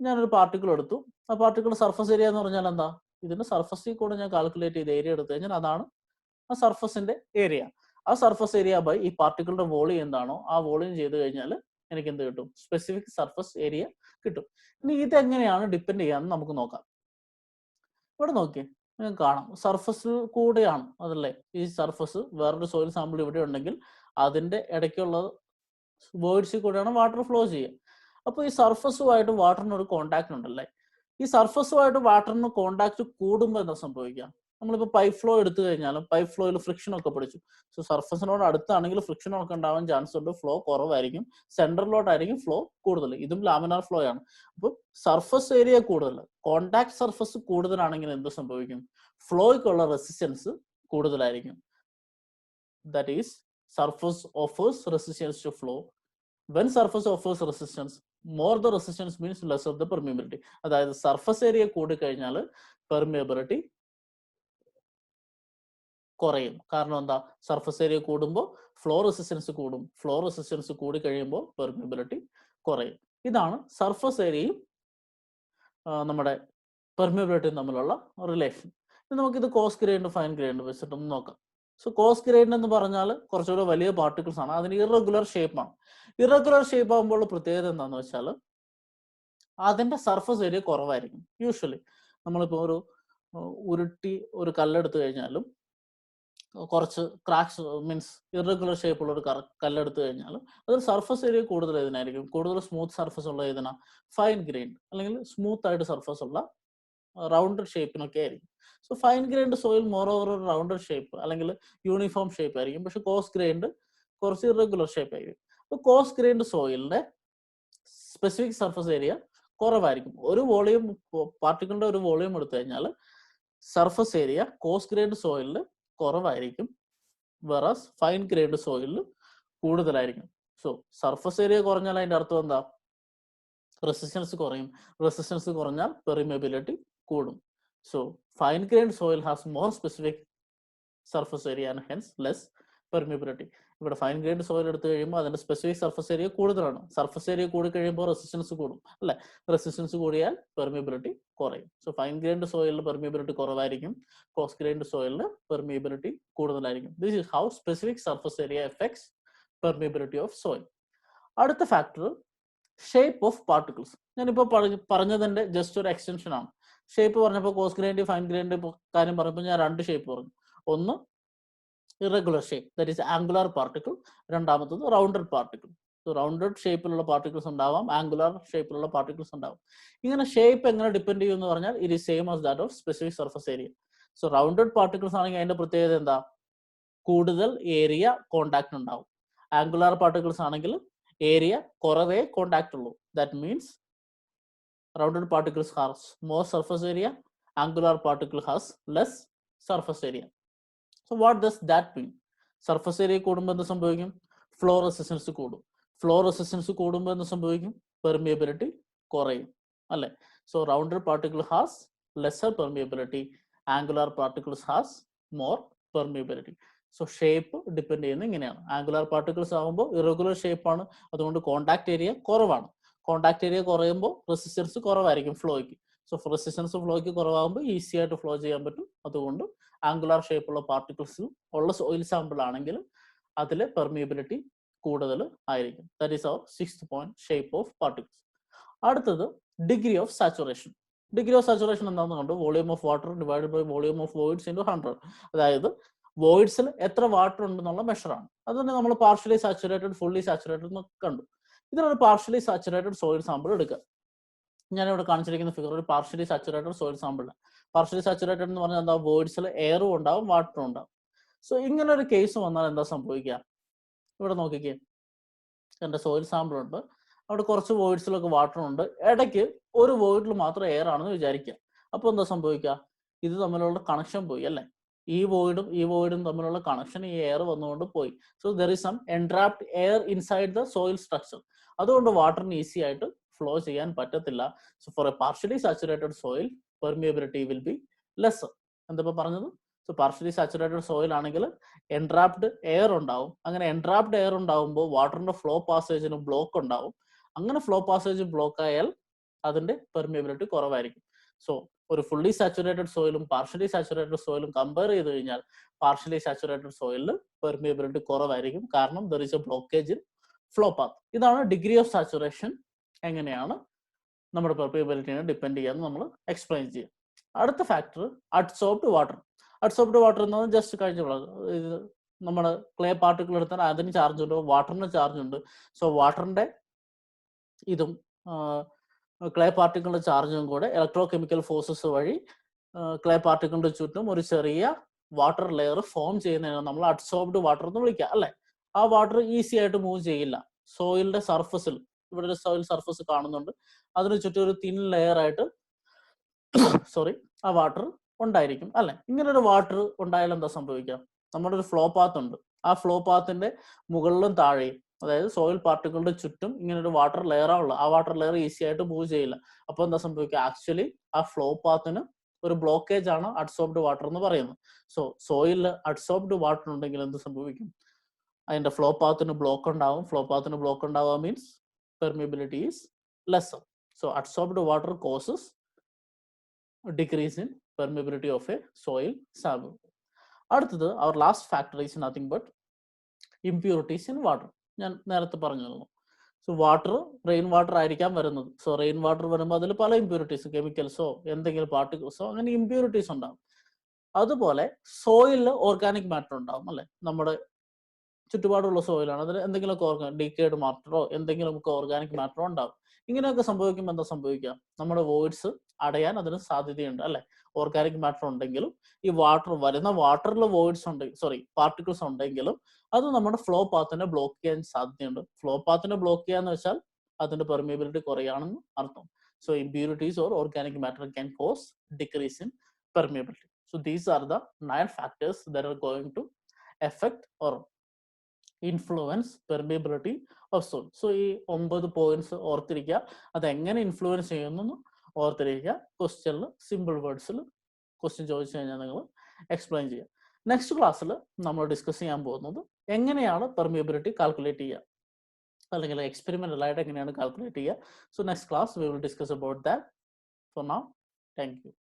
ഞാനൊരു പാർട്ടിക്കിൾ എടുത്തു, ആ പാർട്ടിക്കിൾ സർഫസ് ഏരിയ എന്ന് പറഞ്ഞാൽ എന്താ? ഇതിന്റെ സർഫസിൽ കൂടെ ഞാൻ കാൽക്കുലേറ്റ് ചെയ്ത് ഏരിയ എടുത്തു കഴിഞ്ഞാൽ അതാണ് ആ സർഫസിന്റെ ഏരിയ. ആ സർഫസ് ഏരിയ ബൈ ഈ പാർട്ടിക്കിളുടെ വോളിയം എന്താണോ ആ വോളിയം ചെയ്ത് കഴിഞ്ഞാൽ എനിക്ക് എന്ത് കിട്ടും? സ്പെസിഫിക് സർഫസ് ഏരിയ കിട്ടും. ഇനി ഇതെങ്ങനെയാണ് ഡിപ്പെൻഡ് ചെയ്യാന്ന് നമുക്ക് നോക്കാം. ഇവിടെ നോക്കിയേ, നിങ്ങൾക്ക് കാണാം സർഫസിൽ കൂടെയാണ് അതല്ലേ ഈ സർഫസ്. വേറൊരു സോയിൽ സാമ്പിൾ ഇവിടെ ഉണ്ടെങ്കിൽ അതിന്റെ ഇടയ്ക്കുള്ള വോയിഡ്സിൽ കൂടെയാണ് വാട്ടർ ഫ്ലോ ചെയ്യുക. അപ്പോൾ ഈ സർഫസുമായിട്ട് വാട്ടറിന് ഒരു കോണ്ടാക്ട് ഉണ്ടല്ലേ. ഈ സർഫസുമായിട്ട് വാട്ടറിന് കോണ്ടാക്ട് കൂടുമ്പോൾ എന്താ സംഭവിക്കുക? നമ്മളിപ്പോൾ പൈപ്പ് ഫ്ലോ എടുത്തു കഴിഞ്ഞാലും പൈപ്പ് ഫ്ലോയിൽ ഫ്രിക്ഷൻ ഒക്കെ പഠിച്ചു. സോ സർഫസിനോട് അടുത്താണെങ്കിൽ ഫ്രിക്ഷൻ ഒക്കെ ഉണ്ടാവാൻ ചാൻസ് ഉണ്ട്, ഫ്ലോ കുറവായിരിക്കും. സെൻട്രലിലോട്ടായിരിക്കും ഫ്ലോ കൂടുതൽ. ഇതും ലാമിനാർ ഫ്ലോ ആണ്. അപ്പോൾ സർഫസ് ഏരിയ കൂടുതൽ, കോണ്ടാക്ട് സർഫസ് കൂടുതലാണെങ്കിൽ എന്ത് സംഭവിക്കും? ഫ്ലോയ്ക്കുള്ള റെസിസ്റ്റൻസ് കൂടുതലായിരിക്കും. That is surface offers resistance to flow. When surface offers resistance, more the resistance means less of the permeability. അതായത് സർഫസ് ഏരിയ കൂടി കഴിഞ്ഞാൽ പെർമിയബിലിറ്റി കുറയും. കാരണം എന്താ? സർഫസ് ഏരിയ കൂടുമ്പോൾ ഫ്ലോ റെസിസ്റ്റൻസ് കൂടും, ഫ്ലോ റെസിസ്റ്റൻസ് കൂടി കഴിയുമ്പോൾ പെർമിയബിലിറ്റി കുറയും. ഇതാണ് സർഫസ് ഏരിയയും നമ്മുടെ പെർമിയബിലിറ്റിയും തമ്മിലുള്ള റിലേഷൻ. നമുക്കിത് കോസ് ഗ്രേഡ് ഫൈൻ ഗ്രേഡ് വെച്ചിട്ടൊന്ന് നോക്കാം. സോ കോസ് ഗ്രേഡ് എന്ന് പറഞ്ഞാൽ കുറച്ചുകൂടെ വലിയ പാർട്ടിക്കിൾസ് ആണ്, അതിന് ഇറഗുലർ ഷേപ്പാണ്. ഇറഗുലർ ഷേപ്പ് ആകുമ്പോൾ പ്രത്യേകത എന്താണെന്ന് വെച്ചാൽ അതിന്റെ സർഫസ് ഏരിയ കുറവായിരിക്കും. യൂഷ്വലി നമ്മളിപ്പോൾ ഒരു ഉരുട്ടി ഒരു കല്ലെടുത്ത് കഴിഞ്ഞാലും കുറച്ച് ക്രാക്സ് മീൻസ് ഇറഗുലർ ഷേപ്പുള്ള ഒരു കല്ലെടുത്ത് കഴിഞ്ഞാലും അതൊരു സർഫസ് ഏരിയ കൂടുതൽ ഇതിനായിരിക്കും. കൂടുതൽ സ്മൂത്ത് സർഫസ് ഉള്ള ഇതിനാ ഫൈൻ ഗ്രേഡ്, അല്ലെങ്കിൽ സ്മൂത്ത് ആയിട്ട് സർഫസ് ഉള്ള റൗണ്ടഡ് ഷേപ്പിനൊക്കെ ആയിരിക്കും. So fine grained soil moreover ഒരു റൗണ്ടഡ് ഷേപ്പ് അല്ലെങ്കിൽ യൂണിഫോം ഷേപ്പ് ആയിരിക്കും. പക്ഷെ കോസ് ഗ്രൈൻഡ് കുറച്ച് ഇറഗുലർ ഷേപ്പ് ആയിരിക്കും. അപ്പോൾ കോസ് ഗ്രൈൻഡ് സോയിലിന്റെ സ്പെസിഫിക് സർഫസ് ഏരിയ കുറവായിരിക്കും. ഒരു വോളിയം പാർട്ടിക്കിളിന്റെ ഒരു വോളിയം എടുത്തു കഴിഞ്ഞാൽ സർഫസ് ഏരിയ കോസ് ഗ്രൈൻഡ് സോയിലിൽ കുറവായിരിക്കും, വെറാസ് ഫൈൻ ഗ്രൈൻഡ് സോയിലിൽ കൂടുതലായിരിക്കും. സോ സർഫസ് ഏരിയ കുറഞ്ഞാൽ അതിന്റെ അർത്ഥം എന്താ? റെസിസ്റ്റൻസ് കുറയും. റെസിസ്റ്റൻസ് കുറഞ്ഞാൽ പെർമിയബിലിറ്റി കൂടും. So fine grained soil has more specific surface area and hence less permeability. ഇവിടെ ഫൈൻ ഗ്രൈൻഡ് സോയിൽ എടുത്തു കഴിയുമ്പോൾ അതിന്റെ സ്പെസിഫിക് സർഫസ് ഏരിയ കൂടുതലാണ്. സർഫസ് ഏരിയ കൂടി കഴിയുമ്പോൾ റെസിസ്റ്റൻസ് കൂടും അല്ലെ. റെസിസ്റ്റൻസ് കൂടിയാൽ പെർമിയബിലിറ്റി കുറയും. സോ ഫൈൻ ഗ്രൈൻഡ് സോയിലിൽ പെർമിയബിലിറ്റി കുറവായിരിക്കും, കോസ് ഗ്രൈൻഡ് സോയിലിൽ പെർമിയബിലിറ്റി കൂടുതലായിരിക്കും. This is how specific surface area effects permeability of soil. അടുത്ത ഫാക്ടർ ഷേപ്പ് ഓഫ് പാർട്ടിക്കിൾസ്. ഞാനിപ്പോൾ പറഞ്ഞതിന്റെ ജസ്റ്റ് ഒരു എക്സ്റ്റൻഷൻ ആണ്. ഷേപ്പ് പറഞ്ഞപ്പോൾ കോസ് ഗ്രൈൻഡ് ഫൈൻ ഗ്രൈൻഡ് കാര്യം പറഞ്ഞപ്പോൾ ഞാൻ രണ്ട് ഷേപ്പ് പറഞ്ഞു. ഒന്ന് irregular shape, that is angular particle. രണ്ടാമത്തത് റൗണ്ടഡ് പാർട്ടിക്കിൾ. റൗണ്ടഡ് ഷേപ്പിലുള്ള പാർട്ടിക്കിൾസ് ഉണ്ടാവാം, ആംഗുലാർ ഷേപ്പിലുള്ള പാർട്ടിക്കിൾസ് ഉണ്ടാവും. ഇങ്ങനെ ഷേപ്പ് എങ്ങനെ ഡിപ്പെൻഡ് ചെയ്യും എന്ന് പറഞ്ഞാൽ it is same as that of specific surface area. So rounded particles ആണെങ്കിൽ അതിന്റെ പ്രത്യേകത എന്താ? കൂടുതൽ ഏരിയ കോണ്ടാക്ട് ഉണ്ടാവും. ആംഗുലാർ പാർട്ടിക്കിൾസ് ആണെങ്കിൽ ഏരിയ കുറവേ കോണ്ടാക്ട് ഉള്ളൂ. That means rounded particles has more surface area, angular particle has less surface area. So what does that mean? Surface area കൂടുമ്പോൾ എന്ത് സംഭവിക്കും? ഫ്ലോ റെസിസ്റ്റൻസ് കൂടും. ഫ്ലോ റെസിസ്റ്റൻസ് കൂടുമ്പോൾ എന്ത് സംഭവിക്കും? പെർമിയബിലിറ്റി കുറയും അല്ലെ. So rounded particle has lesser permeability, angular particles has more permeability. So shape depend ചെയ്യുന്നത് ഇങ്ങനെയാണ്. ആംഗുലാർ പാർട്ടിക്കിൾസ് ആകുമ്പോൾ ഇറഗുലർ ഷേപ്പാണ്, അതുകൊണ്ട് കോണ്ടാക്ട് ഏരിയ കുറവാണ്. കോണ്ടാക്ട് ഏരിയ കുറയുമ്പോൾ റെസിസ്റ്റൻസ് കുറവായിരിക്കും ഫ്ലോയ്ക്ക്. സോ റെസിസ്റ്റൻസ് ഫ്ലോയ്ക്ക് കുറവാകുമ്പോൾ ഈസി ആയിട്ട് ഫ്ലോ ചെയ്യാൻ പറ്റും. അതുകൊണ്ട് ആംഗുലാർ ഷേപ്പുള്ള പാർട്ടിക്കിൾസ് ഉള്ള സോയിൽ സാമ്പിൾ ആണെങ്കിൽ അതിലെ പെർമിയബിലിറ്റി കൂടുതൽ ആയിരിക്കും. That is our 6th point, shape of particles. അടുത്തത് degree of saturation. Degree of saturation എന്താണെന്ന് കണ്ടു. Volume of water divided by volume of voids into 100. അതായത് വോയിഡ്സിൽ എത്ര വാട്ടർ ഉണ്ടെന്നുള്ള മെഷറാണ്. അതുതന്നെ നമ്മൾ പാർഷ്യലി സാച്ചുറേറ്റഡ്, ഫുള്ളി സാച്ചുറേറ്റഡ് എന്നൊക്കെ കണ്ടു. ഇതിനൊരു പാർഷ്യലി സാച്ചുറേറ്റഡ് സോയിൽ സാമ്പിൾ എടുക്കുക. ഞാനിവിടെ കാണിച്ചിരിക്കുന്ന ഫിഗർ ഒരു partially saturated soil sample. Partially saturated എന്ന് പറഞ്ഞാൽ എന്താ? വോയിഡ്സിൽ എയറും ഉണ്ടാവും വാട്ടറും ഉണ്ടാവും. സോ ഇങ്ങനെ ഒരു കേസ് വന്നാൽ എന്താ സംഭവിക്കുക? ഇവിടെ നോക്കിക്കേ, എൻ്റെ സോയിൽ സാമ്പിൾ ഉണ്ട്, അവിടെ കുറച്ച് വോയിഡ്സിലൊക്കെ വാട്ടർ ഉണ്ട്, ഇടയ്ക്ക് ഒരു വോയിഡിൽ മാത്രം എയർ ആണെന്ന് വിചാരിക്കുക. അപ്പോൾ എന്താ സംഭവിക്കുക? ഇത് തമ്മിലുള്ള കണക്ഷൻ പോയി അല്ലേ. ഈ വോയിഡും തമ്മിലുള്ള കണക്ഷൻ ഈ എയർ വന്നുകൊണ്ട് പോയി. So there is some entrapped air inside the soil structure. അതുകൊണ്ട് വാട്ടറിന് ഈസി ആയിട്ട് ഫ്ലോ ചെയ്യാൻ പറ്റത്തില്ല. So for a partially saturated soil permeability will be lesser. എന്താ പറഞ്ഞത്? സോ പാർഷ്യലി സാച്ചുറേറ്റഡ് സോയിൽ ആണെങ്കിൽ എൻട്രാപ്ഡ് എയർ ഉണ്ടാവും. അങ്ങനെ എൻട്രാപ്ഡ് എയർ ഉണ്ടാവുമ്പോൾ വാട്ടറിന്റെ ഫ്ലോ പാസേജിന് ബ്ലോക്ക് ഉണ്ടാവും. അങ്ങനെ ഫ്ലോ പാസേജ് ബ്ലോക്ക് ആയാൽ അതിന്റെ പെർമിയബിലിറ്റി കുറവായിരിക്കും. സോ ഒരു ഫുള്ളി സാച്ചുറേറ്റഡ് സോയിലും പാർഷ്യലി സാച്ചുറേറ്റഡ് സോയിലും കമ്പയർ ചെയ്ത് കഴിഞ്ഞാൽ പാർഷ്യലി സാച്ചുറേറ്റഡ് സോയിലിൽ പെർമിയബിലിറ്റി കുറവായിരിക്കും. കാരണം there is a blockage in flow path. ഇതാണ് ഡിഗ്രി ഓഫ് സാച്ചുറേഷൻ എങ്ങനെയാണ് നമ്മുടെ പെർമിയബിലിറ്റിനെ ഡിപ്പെൻഡ് ചെയ്യാന്ന് നമ്മൾ എക്സ്പ്ലെയിൻ ചെയ്യാം. അടുത്ത factor adsorbed water. Adsorbed water എന്നത് ജസ്റ്റ് കഴിഞ്ഞ ഇത് നമ്മൾ ക്ലേ പാർട്ടിക്കിൾ എടുത്താൽ അതിന് ചാർജ് ഉണ്ട്, വാട്ടറിന് ചാർജ് ഉണ്ട്. സോ വാട്ടറിന്റെ ഇതും ക്ലേ പാർട്ടിക്കിളിന്റെ ചാർജും കൂടെ ഇലക്ട്രോ കെമിക്കൽ ഫോഴ്സസ് വഴി ക്ലേ പാർട്ടിക്കിളിന്റെ ചുറ്റും ഒരു ചെറിയ വാട്ടർ ലെയർ ഫോം ചെയ്യുന്നതിനാണ് നമ്മൾ അഡ്സോർബ്ഡ് വാട്ടർ എന്ന് വിളിക്കുക, അല്ലെ? ആ വാട്ടർ ഈസി ആയിട്ട് മൂവ് ചെയ്യില്ല. സോയിലിന്റെ സർഫസിൽ, ഇവിടെ ഒരു സോയിൽ സർഫസ് കാണുന്നുണ്ട്, അതിന് ചുറ്റും ഒരു തിൻ ലെയർ ആയിട്ട് ആ വാട്ടർ ഉണ്ടായിരിക്കും, അല്ലെ? ഇങ്ങനെ ഒരു വാട്ടർ ഉണ്ടായാലും എന്താ സംഭവിക്കാം? നമ്മുടെ ഒരു ഫ്ലോ പാത്ത് ഉണ്ട്. ആ ഫ്ലോ പാത്തിന്റെ മുകളിലും താഴെയും, അതായത് സോയിൽ പാർട്ടിക്കിളിന്റെ ചുറ്റും ഇങ്ങനെ ഒരു വാട്ടർ ലെയറാ ഉള്ളത്. ആ വാട്ടർ ലെയർ ഈസി ആയിട്ട് മൂവ് ചെയ്യില്ല. അപ്പൊ എന്താ സംഭവിക്കുക? ആക്ച്വലി ആ ഫ്ലോ പാത്തിന് ഒരു ബ്ലോക്കേജ് ആണ് അഡ്സോർബ്ഡ് വാട്ടർ എന്ന് പറയുന്നത്. സോ സോയിലിൽ അഡ്സോർബ്ഡ് വാട്ടർ ഉണ്ടെങ്കിൽ എന്ത് സംഭവിക്കും? അതിന്റെ ഫ്ലോ പാത്തിന് ബ്ലോക്ക് ഉണ്ടാവും. ഫ്ലോ പാത്തിന് ബ്ലോക്ക് ഉണ്ടാവുക means permeability is lesser. So adsorbed water causes decrease in permeability of a soil sample. അടുത്തത് our last factor is nothing but impurities in water. ഞാൻ നേരത്തെ പറഞ്ഞിരുന്നു. സോ വാട്ടർ റെയിൻ വാട്ടർ ആയിരിക്കാം വരുന്നത്. So rain water വരുമ്പോൾ അതിൽ പല impurities, കെമിക്കൽസോ എന്തെങ്കിലും പാർട്ടിക്കിൾസോ അങ്ങനെ ഇമ്പ്യൂരിറ്റീസ് ഉണ്ടാവും. അതുപോലെ സോയിലിൽ ഓർഗാനിക് മാറ്റർ ഉണ്ടാവും, അല്ലെ? നമ്മുടെ ചുറ്റുപാടുള്ള സോയിലാണ്, അതിൽ എന്തെങ്കിലുമൊക്കെ ഡീക്കേഡ് മാറ്ററോ എന്തെങ്കിലുമൊക്കെ ഓർഗാനിക് മാറ്ററോ ഉണ്ടാവും. ഇങ്ങനെയൊക്കെ സംഭവിക്കുമ്പോൾ എന്താ സംഭവിക്കുക? നമ്മുടെ വോയിഡ്സ് അടയാൻ അതിന് സാധ്യതയുണ്ട്, അല്ലെ? ഓർഗാനിക് മാറ്റർ ഉണ്ടെങ്കിലും ഈ വരുന്ന വാട്ടറിൽ വോയിഡ്സ് ഉണ്ടെങ്കിൽ പാർട്ടിക്കിൾസ് ഉണ്ടെങ്കിലും അത് നമ്മുടെ ഫ്ലോ പാത്തിനെ ബ്ലോക്ക് ചെയ്യാൻ സാധ്യതയുണ്ട്. ഫ്ലോ പാത്തിനെ ബ്ലോക്ക് ചെയ്യാന്ന് വെച്ചാൽ അതിന്റെ പെർമിയബിലിറ്റി കുറയാണെന്ന് അർത്ഥം. So impurities or organic matter can cause decrease in permeability. So these are the 9 factors that are going to affect or influence permeability of soil. So ഈ 9 points ഓർത്തിരിക്കുക. അത് എങ്ങനെ ഇൻഫ്ലുവൻസ് ചെയ്യുന്നു ഓർത്തിരിക്കുക. ക്വസ്റ്റ്യനിൽ സിമ്പിൾ വേർഡ്സിൽ ക്വസ്റ്റ്യൻ ചോദിച്ചു കഴിഞ്ഞാൽ നിങ്ങൾ എക്സ്പ്ലെയിൻ ചെയ്യുക. നെക്സ്റ്റ് ക്ലാസ്സിൽ നമ്മൾ ഡിസ്കസ് ചെയ്യാൻ പോകുന്നത് എങ്ങനെയാണ് പെർമിയബിലിറ്റി കാൽക്കുലേറ്റ് ചെയ്യുക, അല്ലെങ്കിൽ എക്സ്പെരിമെന്റൽ ആയിട്ട് എങ്ങനെയാണ് കാൽക്കുലേറ്റ് ചെയ്യുക. So next class we will discuss about that. For now, thank you.